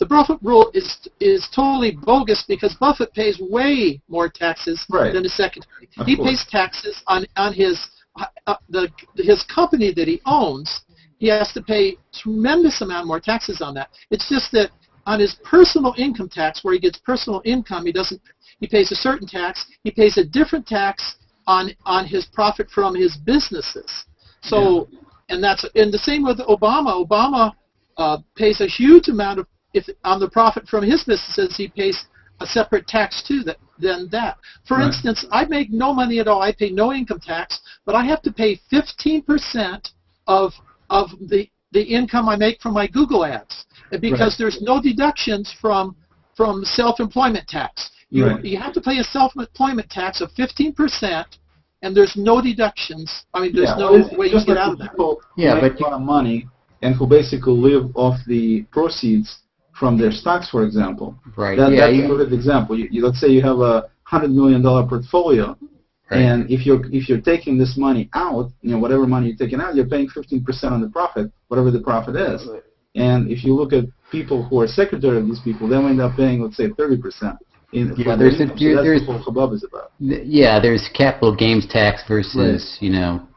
Buffett rule is totally bogus, because Buffett pays way more taxes than the secretary. He pays taxes on his company that he owns. He has to pay tremendous amount more taxes on that. It's just that on his personal income tax, where he gets personal income, he pays a certain tax. He pays a different tax on his profit from his businesses. So, and the same with Obama. Obama pays a huge amount on the profit from his businesses. He pays a separate tax than that. For instance, I make no money at all. I pay no income tax, but I have to pay 15% of the income I make from my Google ads, because there's no deductions from self-employment tax. You have to pay a self-employment tax of 15%, and there's no deductions. I mean, there's no way you get out of that. People who make a lot of money and who basically live off the proceeds from their stocks, for example. Right. That's a good example. Let's say you have a $100 million portfolio, Right. And if you're taking this money out, whatever money you're taking out, you're paying 15% on the profit, whatever the profit is. And if you look at people who are secretary of these people, they'll end up paying, let's say, 30%. Yeah, that's what the whole hubbub is about. Yeah, there's capital games tax versus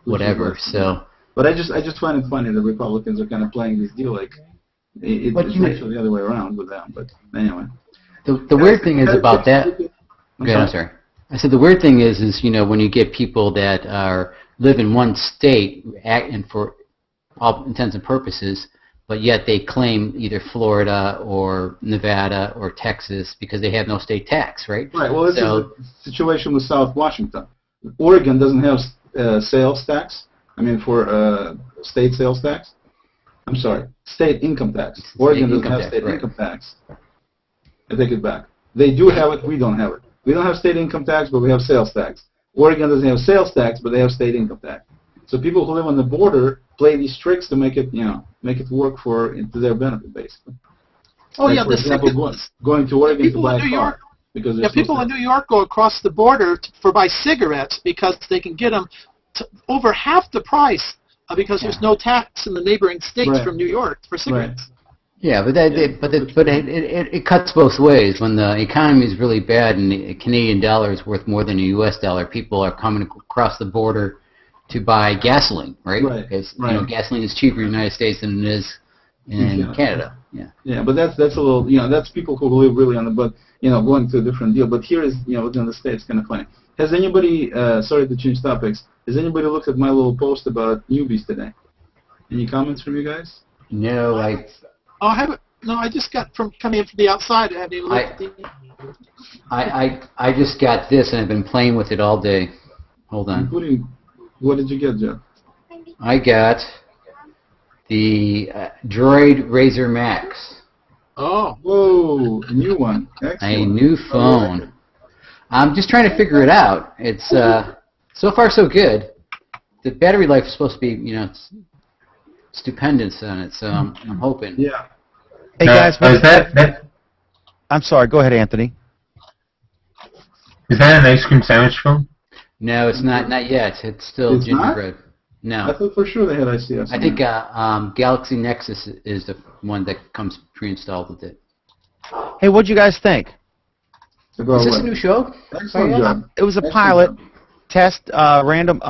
whatever. So. But I just find it funny that Republicans are kind of playing this deal like it's actually the other way around with them. But anyway. The weird thing is about that. I'm sorry. I said the weird thing is when you get people that live in one state and for all intents and purposes, but yet they claim either Florida or Nevada or Texas because they have no state tax, right? Right. Well, this is the situation with South Washington. Oregon doesn't have sales tax. I mean, for state sales tax. I'm sorry, state income tax. Oregon doesn't have state income tax. I take it back. They do have it. We don't have it. We don't have state income tax, but we have sales tax. Oregon doesn't have sales tax, but they have state income tax. So people who live on the border play these tricks to make it work to their benefit, basically. Oh, like, yeah, for example, going to Oregon to buy a car. Because people in New York go across the border for buy cigarettes because they can get them over half the price because there's no tax in the neighboring states from New York for cigarettes. Right. Yeah, but it cuts both ways. When the economy is really bad and the Canadian dollar is worth more than a U.S. dollar, people are coming across the border to buy gasoline, right? Because gasoline is cheaper in the United States than it is in Canada. Yeah. Yeah, but that's a little that's people who live really on the going to a different deal. But here is within the States, kind of funny. Has anybody sorry to change topics? Has anybody looked at my little post about newbies today? Any comments from you guys? No, Oh, I haven't. No, I just got from coming in from the outside. I haven't even looked at the. I just got this and I've been playing with it all day. Hold on. Including, what did you get, Jeff? I got the Droid Razr Max. Oh. Whoa, a new one. Excellent. A new phone. I'm just trying to figure it out. It's so far so good. The battery life is supposed to be, stupendous on it, so I'm hoping. Yeah. Hey guys, is that I'm sorry. Go ahead, Anthony. Is that an ice cream sandwich phone? No, it's not yet. It's still gingerbread. No. I thought for sure they had ICS. I think Galaxy Nexus is the one that comes pre-installed with it. Hey, what'd you guys think? Is this a new show? Excellent job. It was a pilot test, random,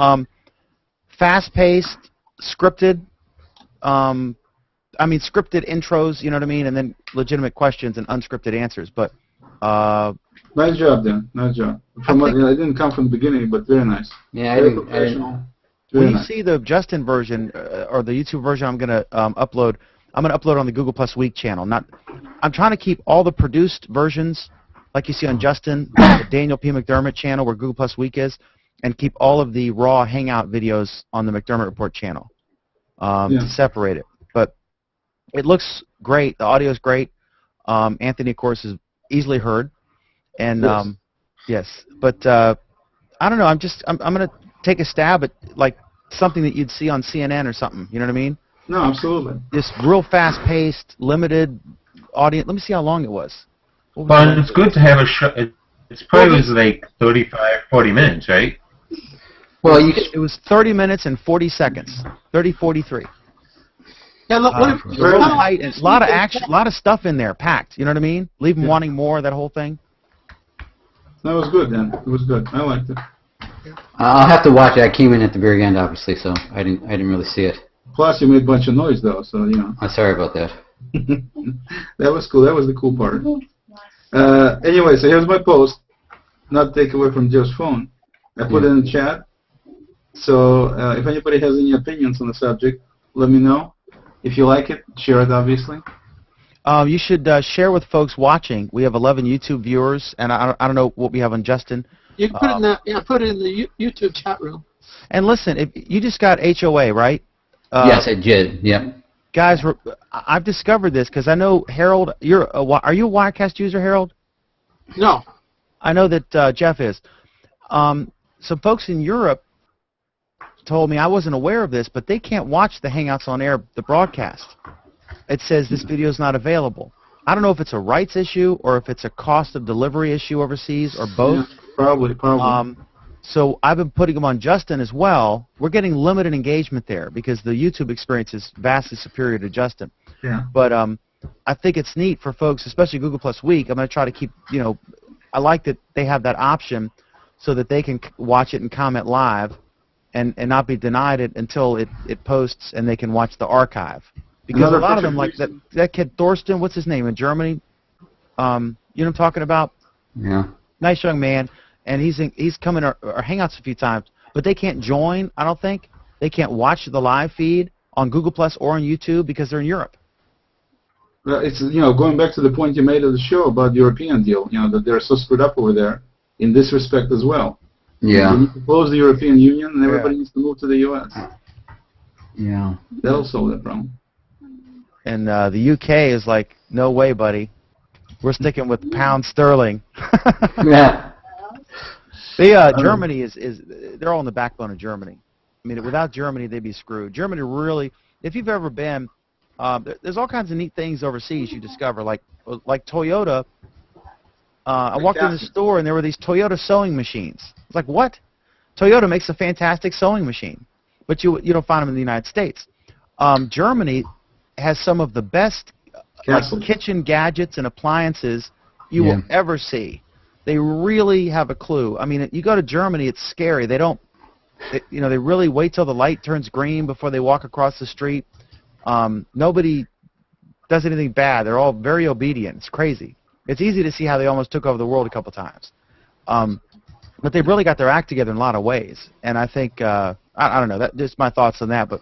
fast-paced, scripted. Scripted intros, you know what I mean, and then legitimate questions and unscripted answers. But nice job, Dan. Nice job. It didn't come from the beginning, but very nice. Yeah, very professional. When you see the Justin version or the YouTube version, I'm gonna upload. I'm gonna upload on the Google Plus Week channel. I'm trying to keep all the produced versions, like you see on Justin, the Daniel P. McDermott channel, where Google Plus Week is, and keep all of the raw Hangout videos on the McDermott Report channel. To separate it. But it looks great. The audio is great. Anthony, of course, is easily heard. And yes. But I don't know. I'm going to take a stab at like something that you'd see on CNN or something. You know what I mean? No, absolutely. Just real fast-paced, limited audience. Let me see how long it was. Well, it's good to have a show. It's probably was like 35, 40 minutes, right? Well, it was 30 minutes and 40 seconds. 30:43. Yeah, look, very tight and a lot of action, a lot of stuff in there, packed. You know what I mean? Leave them wanting more. That whole thing. That was good, Dan. It was good. I liked it. I'll have to watch it. I came in at the very end, obviously, so I didn't really see it. Plus, you made a bunch of noise, though, so I'm sorry about that. That was cool. That was the cool part. Anyway, so here's my post. Not take away from Jeff's phone. I put it in the chat. So if anybody has any opinions on the subject, let me know. If you like it, share it, obviously. You should share with folks watching. We have 11 YouTube viewers, and I don't know what we have on Justin. You can put it in the YouTube chat room. And listen, if you just got HOA, right? Yes, I did. Yeah. Guys, I've discovered this because I know Harold. Are you a Wirecast user, Harold? No. I know that Jeff is. Some folks in Europe told me, I wasn't aware of this, but they can't watch the Hangouts on air, the broadcast. It says this video is not available. I don't know if it's a rights issue or if it's a cost of delivery issue overseas or both. Yeah, probably. So I've been putting them on Justin as well. We're getting limited engagement there because the YouTube experience is vastly superior to Justin. Yeah. But I think it's neat for folks, especially Google Plus Week. I'm going to try to keep, I like that they have that option so that they can watch it and comment live and not be denied it until it posts and they can watch the archive. Because Another a lot of them, like reason. that kid Thorsten, what's his name, in Germany, you know what I'm talking about? Yeah. Nice young man, and he's come in our Hangouts a few times, but they can't join, I don't think. They can't watch the live feed on Google Plus or on YouTube because they're in Europe. Well, it's going back to the point you made of the show about the European deal, that they're so screwed up over there in this respect as well. Yeah. They need to close the European Union, and everybody needs to move to the U.S. Yeah. That'll solve that problem. And the UK is like, no way, buddy. We're sticking with pound sterling. Yeah. Germany they're all in the backbone of Germany. I mean, without Germany, they'd be screwed. Germany really, if you've ever been, there's all kinds of neat things overseas you discover, like Toyota. I walked in the store and there were these Toyota sewing machines. It's like, what? Toyota makes a fantastic sewing machine, but you don't find them in the United States. Germany has some of the best kitchen gadgets and appliances you will ever see. They really have a clue. I mean, you go to Germany, it's scary. They don't, they really wait till the light turns green before they walk across the street. Nobody does anything bad. They're all very obedient. It's crazy. It's easy to see how they almost took over the world a couple times. But they've really got their act together in a lot of ways. And I think, I don't know, that's just my thoughts on that. But,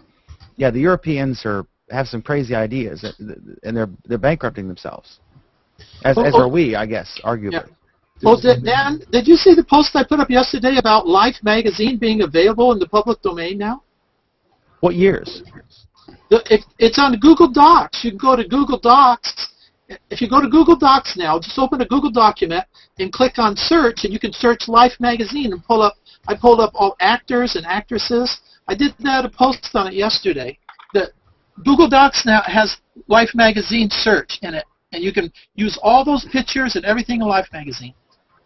yeah, the Europeans have some crazy ideas, and they're bankrupting themselves, as are we, I guess, arguably. Yeah. Well, Dan, did you see the post I put up yesterday about Life magazine being available in the public domain now? What years? It's on Google Docs. You can go to Google Docs. If you go to Google Docs now, just open a Google document and click on search, and you can search Life magazine and I pulled up all actors and actresses. I did a post on it yesterday. The Google Docs now has Life magazine search in it, and you can use all those pictures and everything in Life magazine.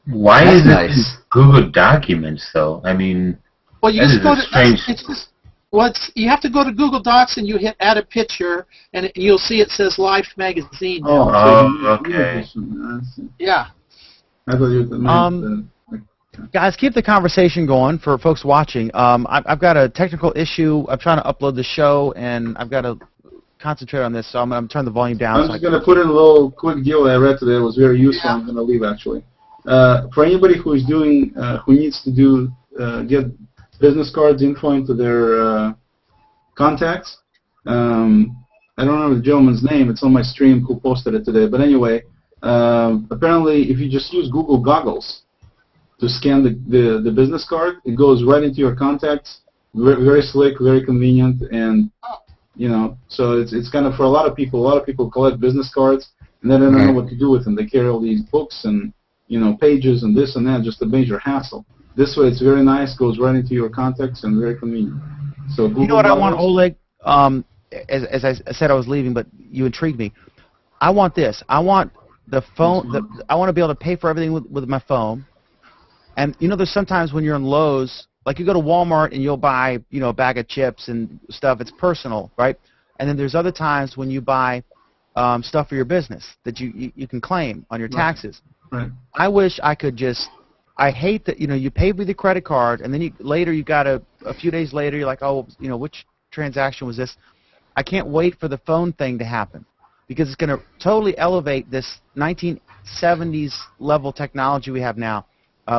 Why is it in Google Documents, though? I mean, well, you just go to strange. you have to go to Google Docs and you hit add a picture, and you'll see it says Life magazine. Oh, okay. Yeah. I thought you Guys, keep the conversation going for folks watching. I've got a technical issue. I'm trying to upload the show, and I've got to concentrate on this, so I'm going to turn the volume down. I'm just going to put in a little quick deal I read today. It was very useful. Yeah. I'm going to leave, actually. For anybody who is doing, who needs to get business cards info into their contacts, I don't remember the gentleman's name. It's on my stream who posted it today. But anyway, apparently if you just use Google Goggles to scan the business card, it goes right into your contacts. Very, very slick, very convenient, and so it's kind of for a lot of people. A lot of people collect business cards and they don't know what to do with them. They carry all these books and pages and this and that, just a major hassle. This way, it's very nice, goes right into your contacts, and very convenient. So Google you know what Goggles, I want, Oleg? As I said, I was leaving, but you intrigued me. I want this. I want the phone. I want to be able to pay for everything with my phone. And there's sometimes when you're in Lowe's, like you go to Walmart and you'll buy a bag of chips and stuff. It's personal, right? And then there's other times when you buy stuff for your business that you can claim on your taxes. Right. I wish I could just. I hate that you pay with your credit card and then you got a few days later you're like, oh, which transaction was this? I can't wait for the phone thing to happen because it's going to totally elevate this 1970s level technology we have now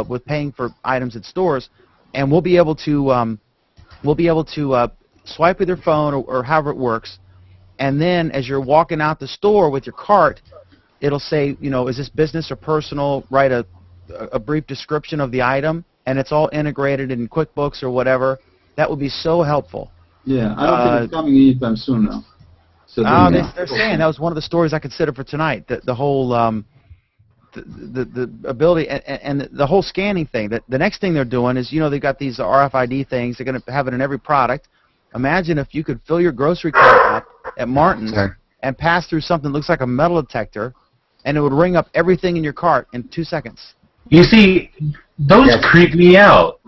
with paying for items at stores, and we'll be able to swipe with your phone or however it works, and then as you're walking out the store with your cart, it'll say, is this business or personal? Write a brief description of the item, and it's all integrated in QuickBooks or whatever. That would be so helpable. Yeah, I don't think it's coming anytime soon now. So they're saying that was one of the stories I considered for tonight. The whole the ability and the whole scanning thing. The next thing they're doing is they've got these RFID things. They're going to have it in every product. Imagine if you could fill your grocery cart up at Martin's and pass through something that looks like a metal detector, and it would ring up everything in your cart in 2 seconds. You see, those creep me out.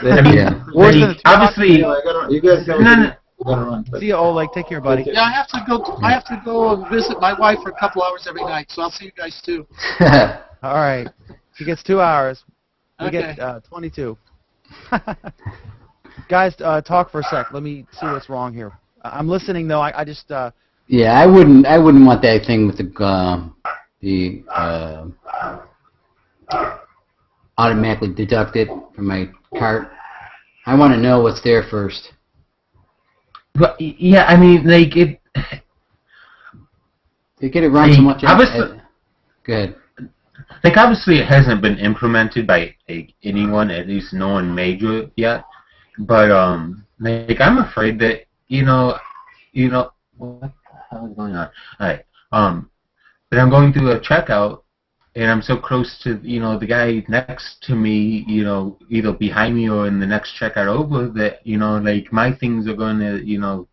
I mean, Yeah. Worse than like, the obviously, You guys have no, no, I gotta run. But See you, Oleg. Take care, buddy. Yeah, I have to go. I have to go visit my wife for a couple hours every night. So I'll see you guys too. All right. She gets 2 hours. We Okay. get 22. Guys, talk for a sec. Let me see what's wrong here. I'm listening though. I just Yeah, I wouldn't want that thing with the automatically deduct it from my cart. I want to know what's there first. but yeah, I mean, like it. They get it wrong so much. Obviously, Go ahead. like obviously, it hasn't been implemented by anyone, at least no one major yet. But like I'm afraid that what the hell is going on? All right, but I'm going through a checkout, and I'm so close to the guy next to me, either behind me or in the next checkout over that like my things are going to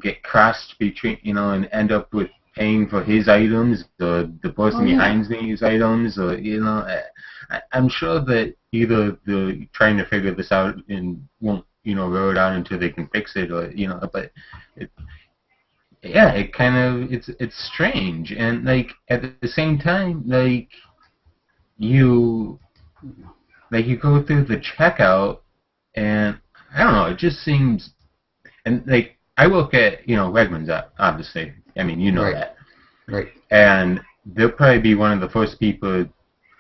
get crossed between and end up with paying for his items, the person behind me's items, or I'm sure that either they're trying to figure this out and won't roll it out until they can fix it, or but it kind of it's strange, and like at the same time you go through the checkout, and I don't know, it just seems, and like I work at Wegmans, obviously. I mean, Right. that. Right. And they'll probably be one of the first people,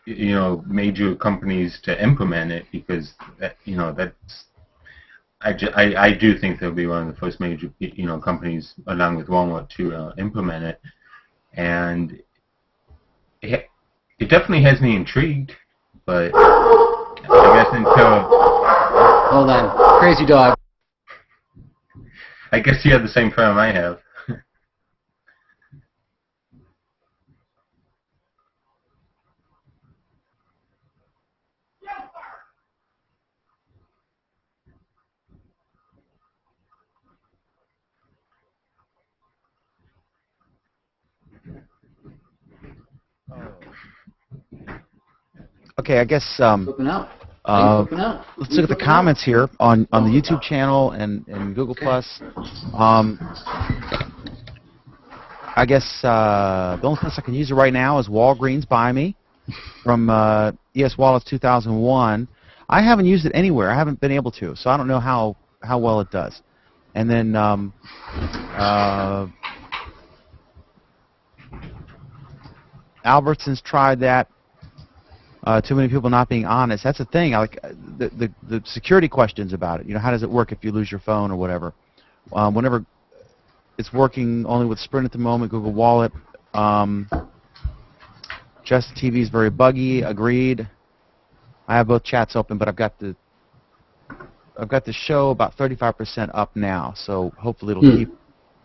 major companies to implement it, because that's I do think they'll be one of the first major companies along with Walmart to implement it, and it definitely has me intrigued, but I guess until Hold on. Crazy dog. I guess you have the same problem I have. okay. I guess Flipping out. Flipping out. let's look at the comments here on the YouTube channel and Google Plus. I guess the only place I can use it right now is Walgreens Buy Me from ES Wallace 2001. I haven't used it anywhere. I haven't been able to, so I don't know how well it does. And then Albertsons tried that. Too many people not being honest. That's the thing. I like the security questions about it. How does it work if you lose your phone or whatever? Whenever it's working only with Sprint at the moment, Google Wallet. Just TV is very buggy. Agreed. I have both chats open, but I've got the show about 35% up now, so hopefully it'll keep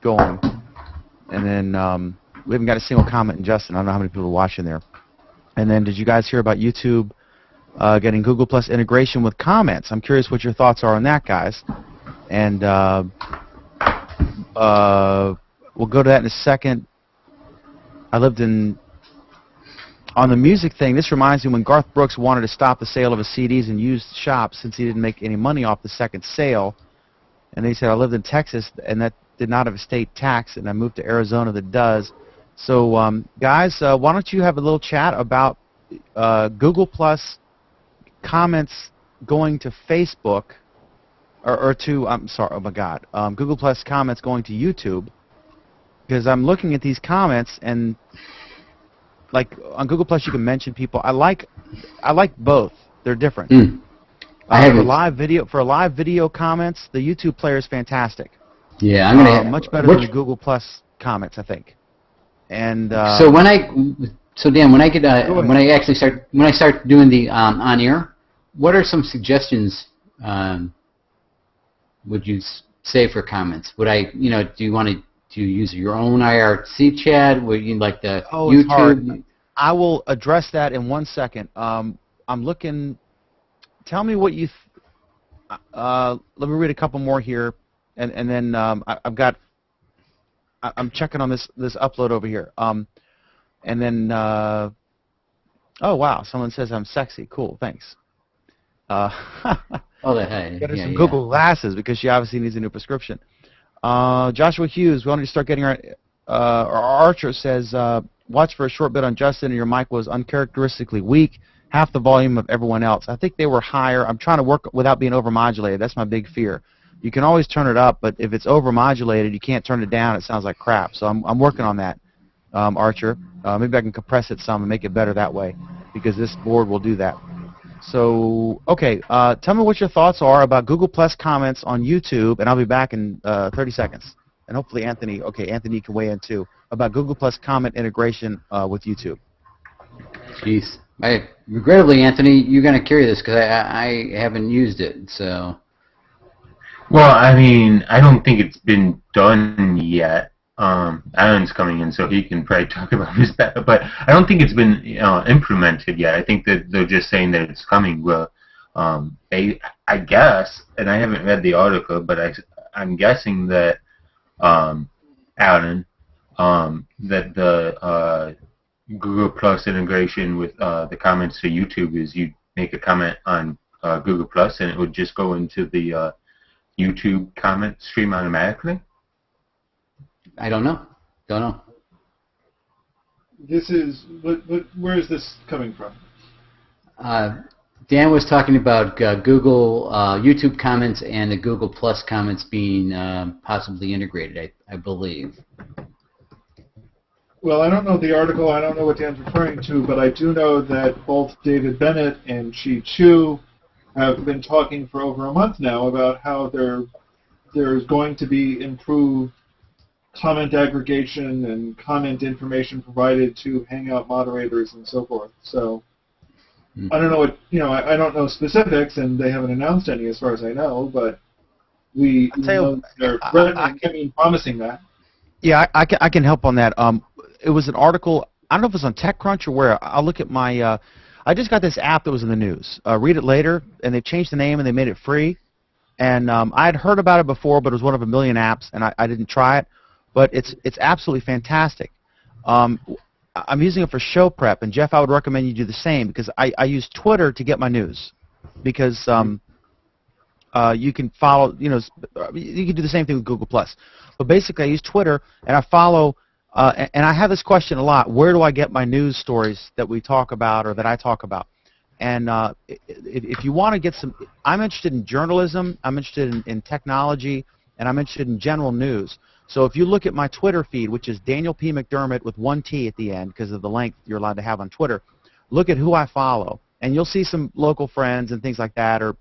going. And then we haven't got a single comment in Justin. I don't know how many people are watching there. And then did you guys hear about YouTube getting Google Plus integration with comments? I'm curious what your thoughts are on that, guys. And we'll go to that in a second. I lived on the music thing. This reminds me when Garth Brooks wanted to stop the sale of his CDs in used shops since he didn't make any money off the second sale. And he said, I lived in Texas, and that did not have a state tax, and I moved to Arizona that does. So, guys, why don't you have a little chat about Google Plus comments going to Facebook, or to, I'm sorry, oh my God, Google Plus comments going to YouTube, because I'm looking at these comments, and like on Google Plus you can mention people. I like both. They're different. For live video comments, the YouTube player is fantastic. Yeah, I'm gonna much better than the Google Plus comments, I think. And Dan, when I get when I start doing the on air, what are some suggestions would you say for comments? Would I, do you want to use your own IRC chat? Would you like the YouTube? It's hard. I will address that in 1 second. I'm looking. Tell me what you. Let me read a couple more here, and then I'm checking on this upload over here. And then, oh wow, someone says I'm sexy. Cool, thanks. Oh, hey, Get her yeah, some yeah. Google glasses because she obviously needs a new prescription. Joshua Hughes, we wanted to start getting our Archer says, watch for a short bit on Justin and your mic was uncharacteristically weak, half the volume of everyone else. I think they were higher. I'm trying to work without being overmodulated. That's my big fear. You can always turn it up, but if it's overmodulated, you can't turn it down. It sounds like crap. So I'm working on that, Archer. Maybe I can compress it some and make it better that way because this board will do that. So, okay, tell me what your thoughts are about Google Plus comments on YouTube, and I'll be back in 30 seconds. And hopefully Anthony can weigh in too, about Google Plus comment integration with YouTube. Jeez. Regrettably, Anthony, you're going to carry this because I haven't used it, so... Well, I mean, I don't think it's been done yet. Alan's coming in, so he can probably talk about this better. But I don't think it's been implemented yet. I think that they're just saying that it's coming. Well, I guess, and I haven't read the article, but I'm guessing that Alan, that the Google Plus integration with the comments to YouTube is you make a comment on Google Plus, and it would just go into the YouTube comment stream automatically. I don't know. Don't know. This is where is this coming from? Dan was talking about Google YouTube comments and the Google Plus comments being possibly integrated, I believe. Well, I don't know the article. I don't know what Dan's referring to, but I do know that both David Bennett and Chi Chu have been talking for over a month now about how there's going to be improved comment aggregation and comment information provided to Hangout moderators and so forth. So I don't know what, I don't know specifics, and they haven't announced any as far as I know, but we know they're promising that. Yeah, I can help on that. It was an article, I don't know if it was on TechCrunch or where. I'll look at my, I just got this app that was in the news. Read it later, and they changed the name and they made it free. And I had heard about it before, but it was one of a million apps, and I didn't try it. But it's absolutely fantastic. I'm using it for show prep, and Jeff, I would recommend you do the same because I use Twitter to get my news because you can follow, you can do the same thing with Google+. But basically, I use Twitter, and I follow, and I have this question a lot, where do I get my news stories that we talk about or that I talk about? And if you want to get some, I'm interested in journalism, I'm interested in technology, and I'm interested in general news. So if you look at my Twitter feed, which is Daniel P. McDermott with one T at the end because of the length you're allowed to have on Twitter, look at who I follow. And you'll see some local friends and things like that, or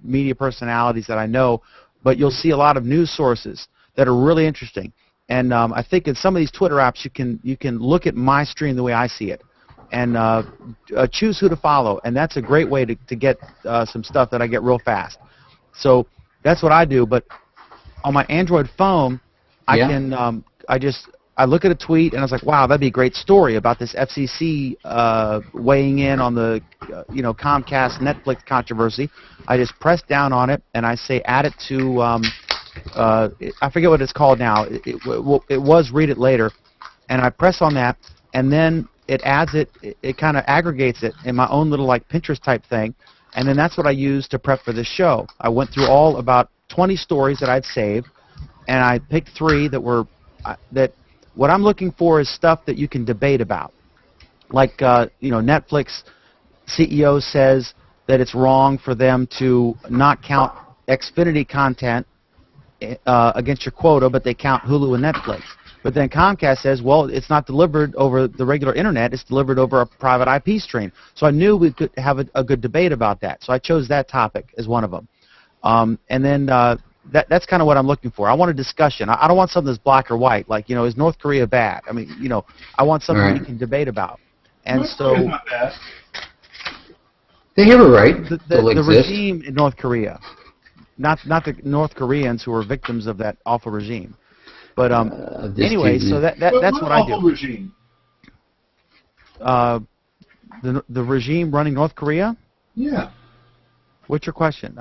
media personalities that I know, but you'll see a lot of news sources that are really interesting. And I think in some of these Twitter apps you can look at my stream the way I see it and choose who to follow. And that's a great way to get some stuff that I get real fast. So that's what I do. But on my Android phone, I can I look at a tweet and I was like, wow, that'd be a great story about this FCC weighing in on the Comcast Netflix controversy. I just press down on it and I say add it to I forget what it's called now. It was read it later, and I press on that and then it adds it. It kind of aggregates it in my own little like Pinterest type thing, and then that's what I used to prep for this show. I went through all about 20 stories that I'd saved. And I picked 3 that were what I'm looking for is stuff that you can debate about. Like Netflix CEO says that it's wrong for them to not count Xfinity content against your quota, but they count Hulu and Netflix. But then Comcast says, well, it's not delivered over the regular internet, it's delivered over a private IP stream. So I knew we could have a good debate about that. So I chose that topic as one of them. And then that's kind of what I'm looking for. I want a discussion. I don't want something that's black or white. Like, is North Korea bad? I mean, I want something you can debate about. And North so Korea's not bad. They have a right. The regime in North Korea, not the North Koreans who are victims of that awful regime. But anyway, so that's what I do. Regime? The regime running North Korea? Yeah. What's your question?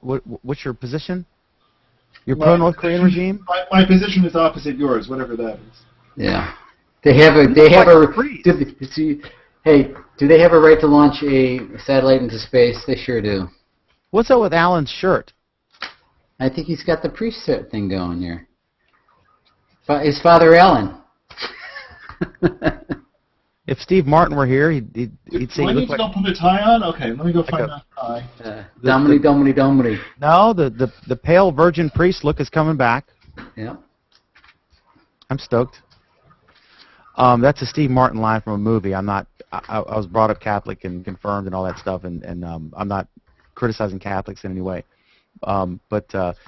What's your position? Your pro-North Korean regime? My position is opposite yours, whatever that is. Yeah. Hey, do they have a right to launch a satellite into space? They sure do. What's up with Alan's shirt? I think he's got the preset thing going here. His father, Alan. If Steve Martin were here, he'd say Do I you need look to like... go put a tie on? Okay, let me go find a- that tie. Dominy. No, the pale virgin priest look is coming back. Yeah. I'm stoked. That's a Steve Martin line from a movie. I was brought up Catholic and confirmed and all that stuff, and I'm not criticizing Catholics in any way.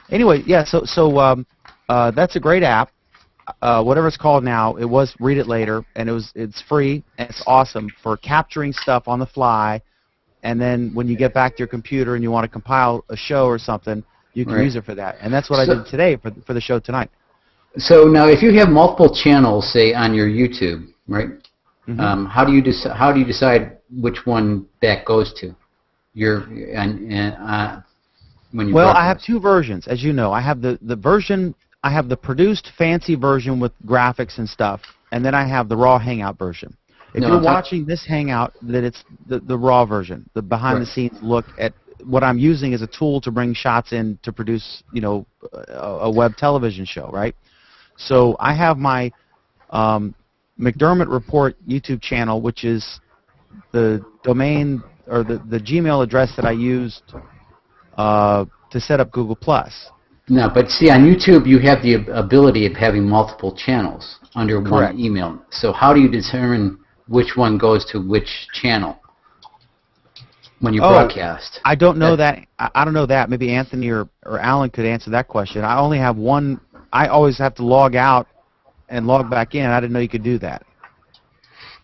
Anyway, yeah. So that's a great app. Whatever it's called now, it was Read It Later, and it's free and it's awesome for capturing stuff on the fly. And then when you get back to your computer and you want to compile a show or something, you can use it for that. And that's what I did today for the show tonight. So now, if you have multiple channels, say on your YouTube, right? Mm-hmm. How do you decide which one that goes to? When you Well, broadcast? I have two versions, as you know. I have the version. I have the produced fancy version with graphics and stuff, and then I have the raw Hangout version. If you're watching this Hangout, then it's the raw version, the behind-the-scenes look at what I'm using as a tool to bring shots in to produce, a web television show, right? So I have my McDermott Report YouTube channel, which is the domain or the Gmail address that I used to set up Google+. No, but see, on YouTube, you have the ability of having multiple channels under one email. So how do you determine which one goes to which channel when you broadcast? I don't know that. I don't know that. Maybe Anthony or Alan could answer that question. I only have one. I always have to log out and log back in. I didn't know you could do that.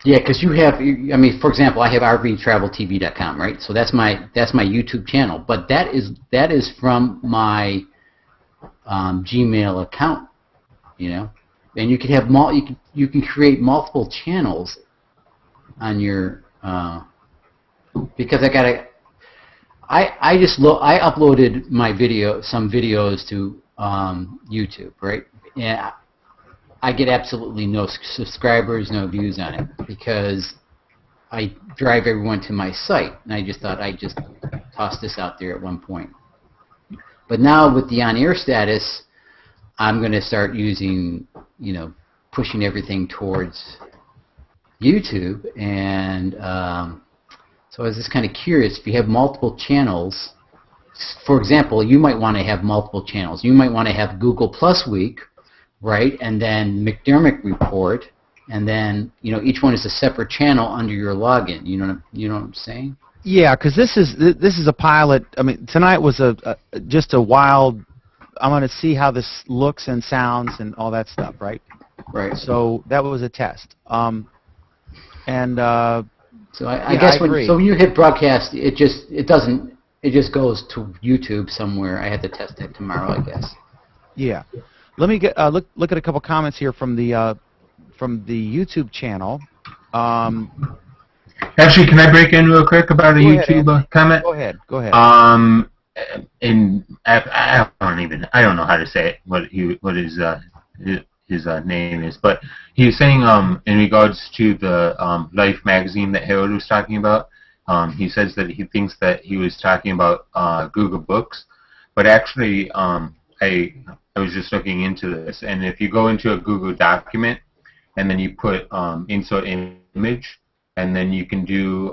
Yeah, because you have, I mean, for example, I have rvtraveltv.com, right? So that's my YouTube channel, but that is from my Gmail account, and you can have you can create multiple channels on your because I uploaded some videos to YouTube, right? And I get absolutely no subscribers, no views on it because I drive everyone to my site, and I just thought I'd just toss this out there at one point. But now with the on-air status, I'm going to start using, pushing everything towards YouTube. And so I was just kind of curious, if you have multiple channels, for example, you might want to have multiple channels. You might want to have Google Plus Week, right, and then McDermott Report, and then, each one is a separate channel under your login. You know what I'm saying? Yeah, because this is a pilot. I mean, tonight was just a wild. I'm going to see how this looks and sounds and all that stuff, right? Right. So that was a test. So I guess when you hit broadcast, it just goes to YouTube somewhere. I have to test it tomorrow, I guess. Yeah. Let me get look at a couple comments here from the YouTube channel. Actually, can I break in real quick about a YouTube comment? Go ahead. And I don't know how to say it. What his name is, but he was saying in regards to the Life magazine that Harold was talking about. He says that he thinks that he was talking about Google Books, but actually I was just looking into this, and if you go into a Google document and then you put insert image, and then you can do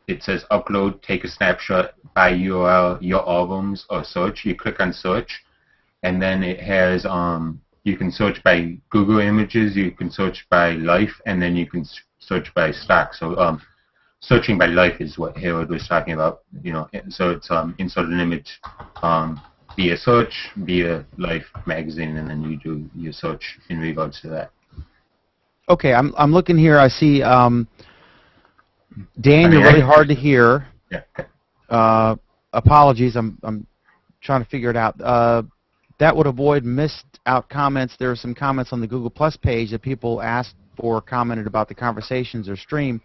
it says upload, take a snapshot by URL, your albums, or search. You click on search, and then it has you can search by Google Images, you can search by Life, and then you can search by stock. So searching by Life is what Harold was talking about. So it's insert an image via search, via Life magazine, and then you do your search in regards to that. Okay, I'm looking here. I see. Dan, you're really hard to hear. Yeah. Apologies, I'm trying to figure it out. That would avoid missed out comments. There are some comments on the Google Plus page that people asked for, commented about the conversations or stream.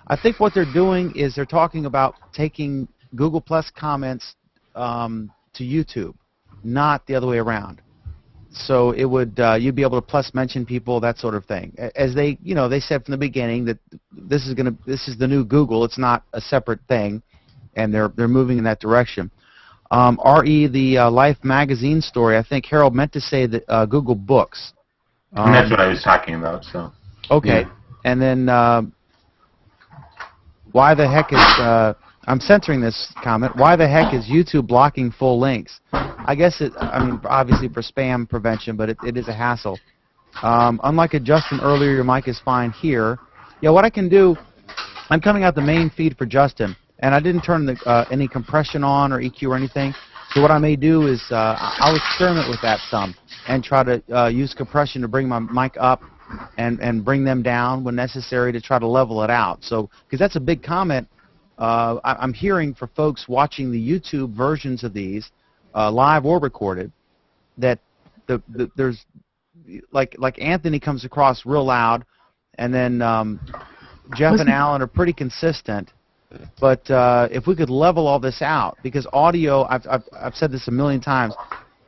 I think what they're doing is they're talking about taking Google Plus comments to YouTube, not the other way around. So it would you'd be able to plus mention people, that sort of thing. As they said from the beginning that this is the new Google. It's not a separate thing, and they're moving in that direction. RE, the Life magazine story, I think Harold meant to say that Google Books. And that's what I was talking about. So. Okay. Yeah. And then why the heck is I'm censoring this comment. Why the heck is YouTube blocking full links? I guess I mean, obviously for spam prevention, but it is a hassle. Unlike Justin earlier, your mic is fine here. Yeah, what I can do, I'm coming out the main feed for Justin, and I didn't turn any compression on or EQ or anything. So what I may do is I'll experiment with that some and try to use compression to bring my mic up and bring them down when necessary to try to level it out. So, because that's a big comment I'm hearing for folks watching the YouTube versions of these, live or recorded, that there's like Anthony comes across real loud, and then Jeff and Alan are pretty consistent. But if we could level all this out, because audio, I've said this a million times,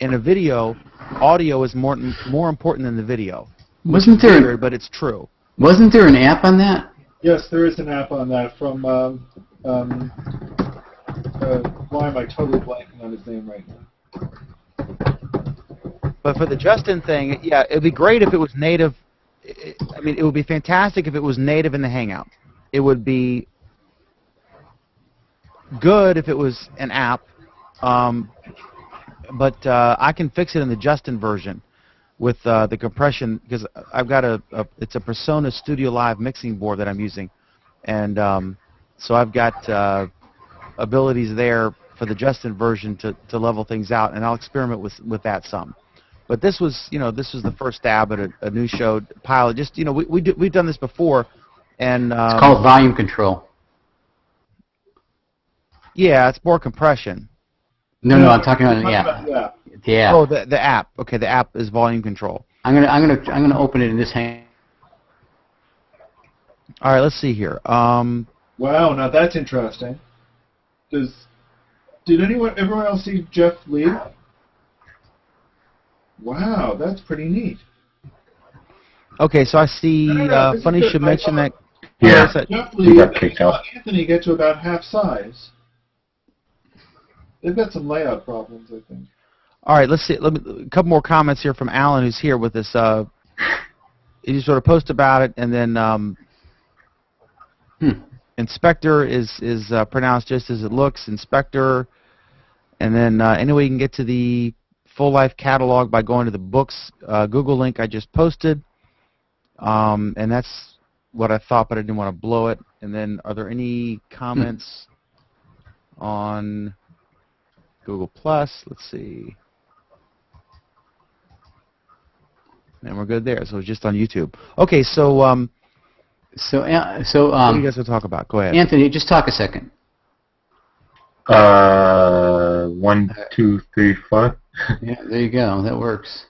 in a video, audio is more important than the video. Wasn't there? Weird, but it's true. Wasn't there an app on that? Yes, there is an app on that from. Why am I totally blanking on his name right now? But for the Justin thing, yeah, it'd be great if it was native. I mean, it would be fantastic if it was native in the Hangout. It would be good if it was an app, but I can fix it in the Justin version with the compression, because I've got it's a Persona Studio Live mixing board that I'm using, and so I've got abilities there for the Justin version to level things out, and I'll experiment with that some. But this was, this was the first stab at a new show pilot. Just, we've done this before, and It's called volume control. Yeah, it's more compression. No, I'm talking about an app. The app. Oh, the app. Okay, the app is volume control. I'm gonna open it in this hang. All right, let's see here. Wow, now that's interesting. Did everyone else see Jeff leave? Wow, that's pretty neat. Okay, so I see. Funny you should mention that. Yeah. Jeff He leave, got kicked out. Anthony get to about half size. They've got some layout problems, I think. All right, let's see. A couple more comments here from Alan, who's here with us. He sort of posted about it, and then Inspector is pronounced just as it looks, Inspector, and then anyway, you can get to the full life catalog by going to the books Google link I just posted, and that's what I thought, but I didn't want to blow it. And then, are there any comments on Google Plus? Let's see. And we're good there. So it's just on YouTube. Okay, so what do you guys want to talk about? Go ahead. Anthony, just talk a second. 1, 2, 3, 4. Yeah, there you go. That works.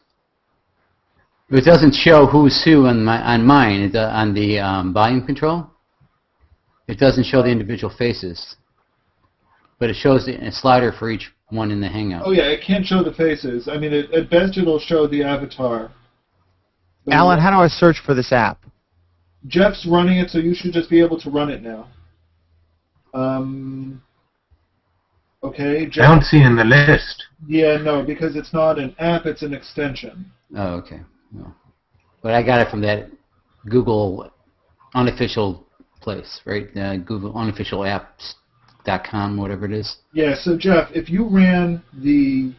It doesn't show who's who on mine. On the volume control, it doesn't show the individual faces, but it shows a slider for each one in the Hangout. Oh yeah, it can't show the faces. I mean, at best it'll show the avatar. But Alan, how do I search for this app? Jeff's running it, so you should just be able to run it now. Okay, Jeff. I don't see in the list. Yeah, no, because it's not an app, it's an extension. Oh, okay. No. But I got it from that Google unofficial place, right? Google unofficial apps.com, whatever it is. Yeah, so Jeff, if you ran the...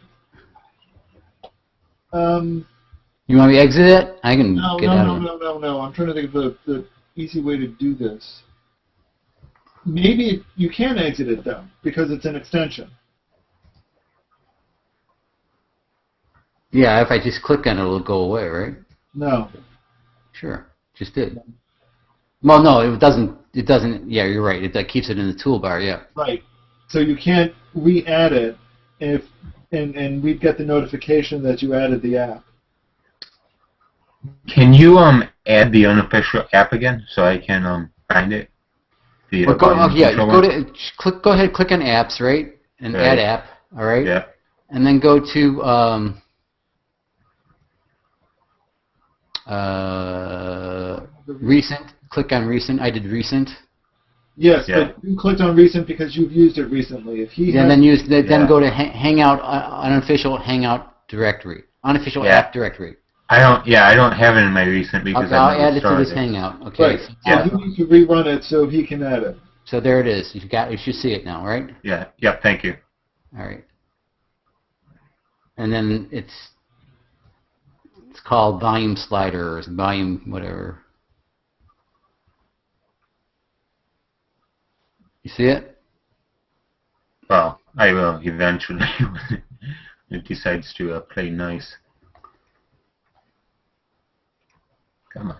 You want me to exit it? I can get out of it. No. I'm trying to think of the easy way to do this. Maybe you can exit it, though, because it's an extension. Yeah, if I just click on it, it'll go away, right? No. Sure. Just did. Well, no, it doesn't. It doesn't. Yeah, you're right. That keeps it in the toolbar. Yeah. Right. So you can't re-add it and we'd get the notification that you added the app. Can you add the unofficial app again so I can find it? Well, go ahead, click on apps, right? And add app, all right? Yeah. And then go to recent. Click on recent. I did recent. Yes, Yeah. but you clicked on recent because you've used it recently. If he And has, then go to Hangout, unofficial Hangout directory, unofficial Yeah. app directory. I don't have it in my recent because Okay, I've I'll never add it to started this it. Hangout. Okay. right, so Yeah. he needs to rerun it so he can add it. So there it is. You should see it now, right? Yeah. Yep. Thank you. All right. And then it's called volume slider or volume whatever. You see it? Well, I will eventually when it decides to play nice. Come on.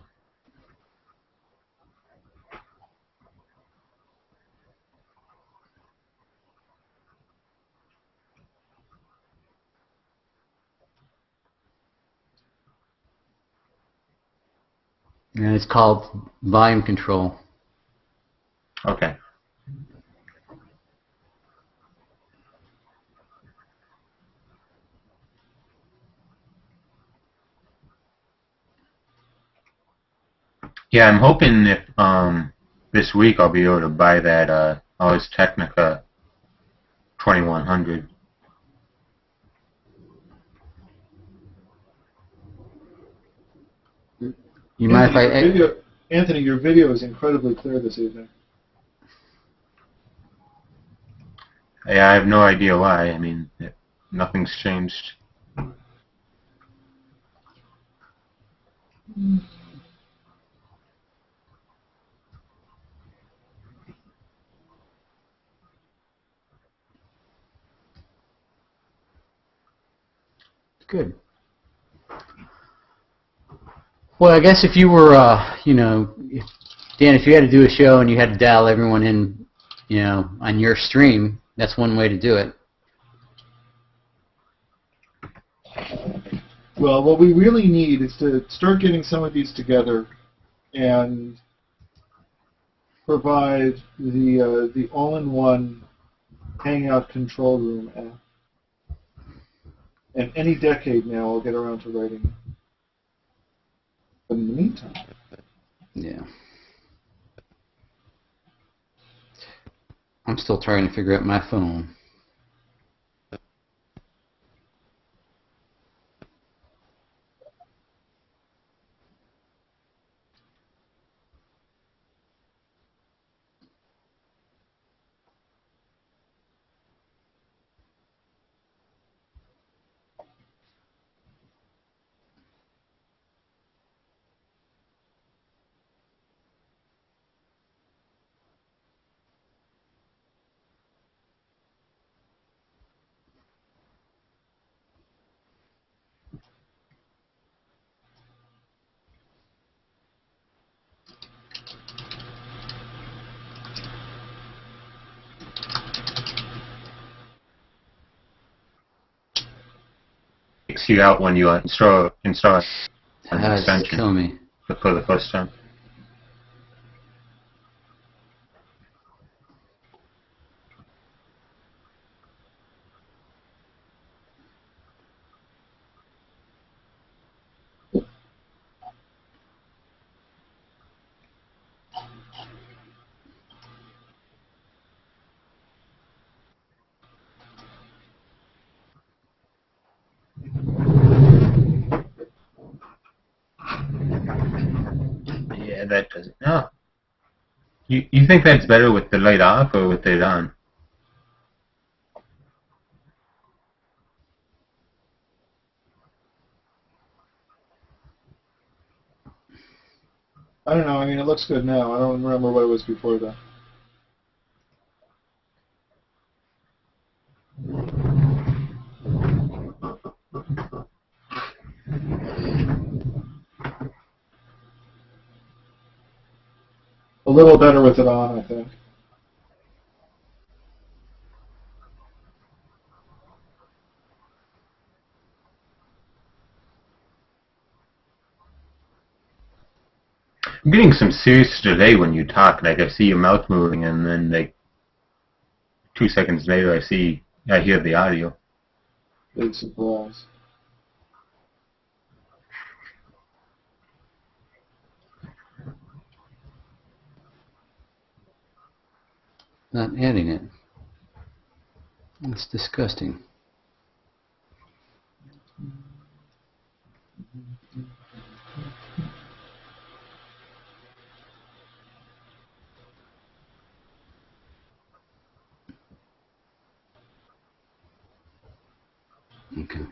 And it's called volume control. Okay. Yeah, I'm hoping if this week I'll be able to buy that Ars Technica 2100. You mind if Anthony, your video is incredibly clear this evening. Yeah, I have no idea why. I mean, nothing's changed. Good. Well, I guess if you were, Dan, if you had to do a show and you had to dial everyone in, on your stream, that's one way to do it. Well, what we really need is to start getting some of these together and provide the all-in-one Hangout control room app. And any decade now, I'll get around to writing it. But in the meantime, Yeah. I'm still trying to figure out my phone. Kicks you out when you install an It's extension killing me. for the first time. Yeah, that doesn't. No. You think that's better with the light off or with it on? I don't know. I mean, it looks good now. I don't remember what it was before that. A little better with it on, I think. I'm getting some serious delay when you talk. Like I see your mouth moving, and then like 2 seconds later, I hear the audio. Big surprise. Not adding it. It's disgusting. Okay.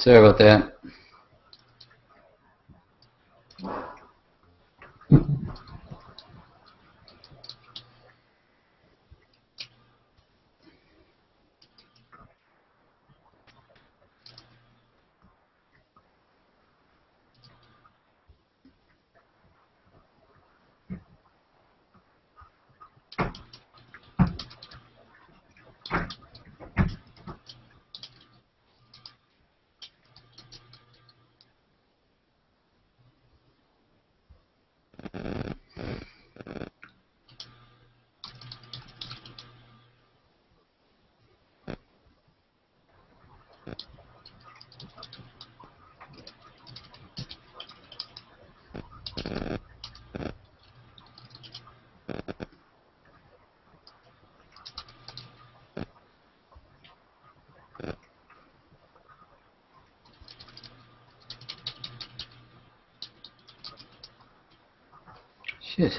Sorry about that. Shit.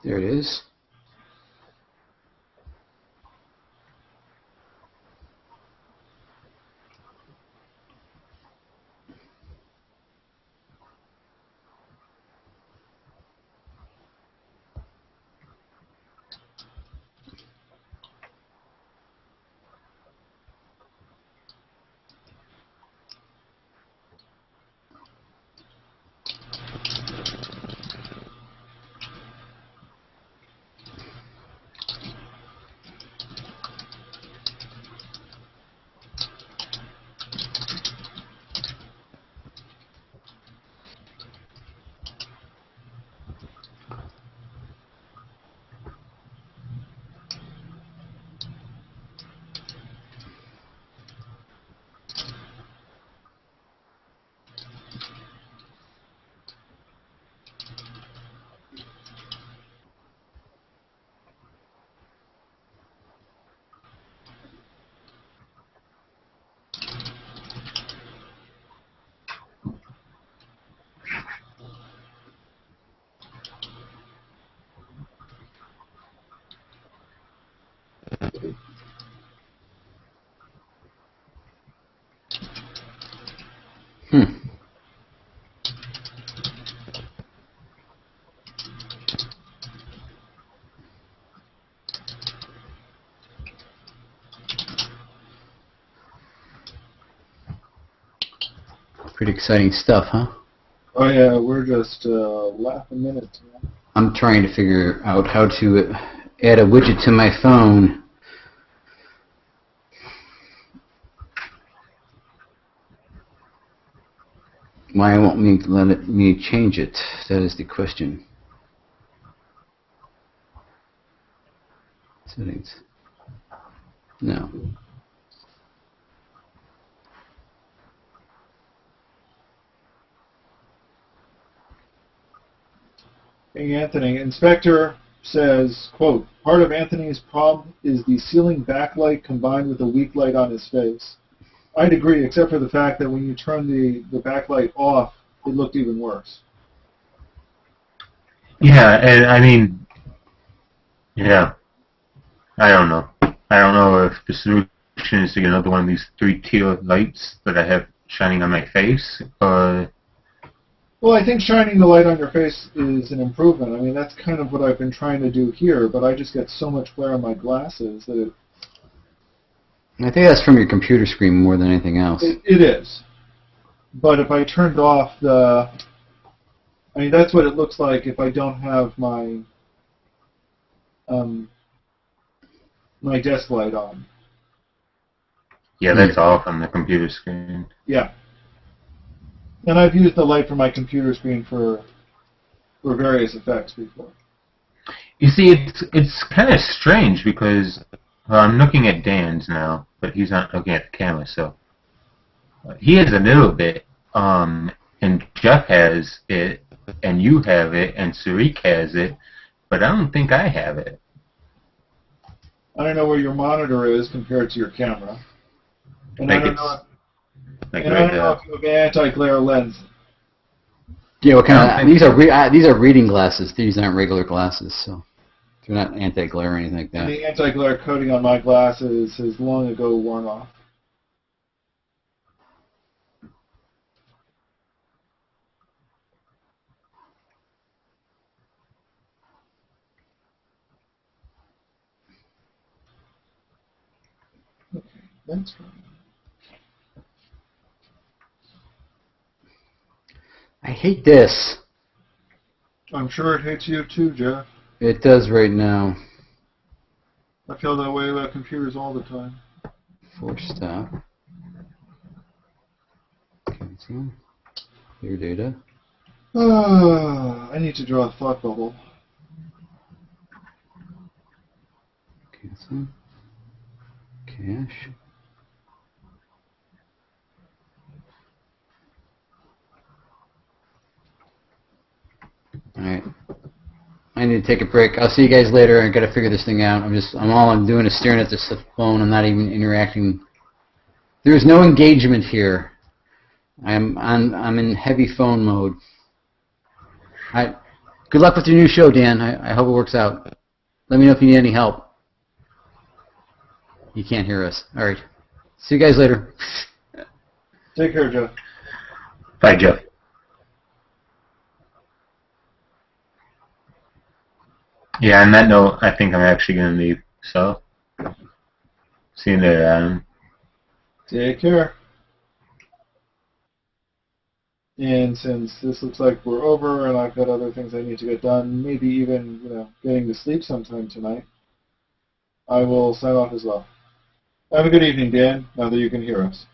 There it is. Hmm. Pretty exciting stuff, huh? Oh yeah, we're just laughing minutes. I'm trying to figure out how to add a widget to my phone. Why won't me change it? That is the question. Settings. No. Hey Anthony, Inspector says, quote, part of Anthony's problem is the ceiling backlight combined with a weak light on his face. I'd agree, except for the fact that when you turn the backlight off, it looked even worse. Yeah, and I mean, yeah, I don't know. I don't know if the solution is to get another one of these 3-tier lights that I have shining on my face, or... Well, I think shining the light on your face is an improvement. I mean, that's kind of what I've been trying to do here, but I just get so much glare on my glasses that it... I think that's from your computer screen more than anything else. It is. But if I turned off the... I mean, that's what it looks like if I don't have my my desk light on. Yeah, that's off on the computer screen. Yeah. And I've used the light from my computer screen for various effects before. You see, it's kind of strange because I'm looking at Dan's now, but he's not looking at the camera, so he has a little bit, and Jeff has it, and you have it, and Sarik has it, but I don't think I have it. I don't know where your monitor is compared to your camera. And I don't know if you have an anti-glare lens. Yeah, what kind of? These are reading glasses. These aren't regular glasses, so they're not anti-glare or anything like that. And the anti-glare coating on my glasses has long ago worn off. Okay, that's fine. I hate this. I'm sure it hates you too, Jeff. It does right now. I feel that way about computers all the time. Force stop. Cancel. Clear data. I need to draw a thought bubble. Cancel. Cache. Alright. I need to take a break. I'll see you guys later. I gotta figure this thing out. All I'm doing is staring at this phone. I'm not even interacting. There's no engagement here. I'm in heavy phone mode. Good luck with your new show, Dan. I hope it works out. Let me know if you need any help. You can't hear us. Alright. See you guys later. Take care, Jeff. Bye, Jeff. Yeah, on that note, I think I'm actually going to leave. So, see you later, Adam. Take care. And since this looks like we're over and I've got other things I need to get done, maybe even, getting to sleep sometime tonight, I will sign off as well. Have a good evening, Dan, now that you can hear us.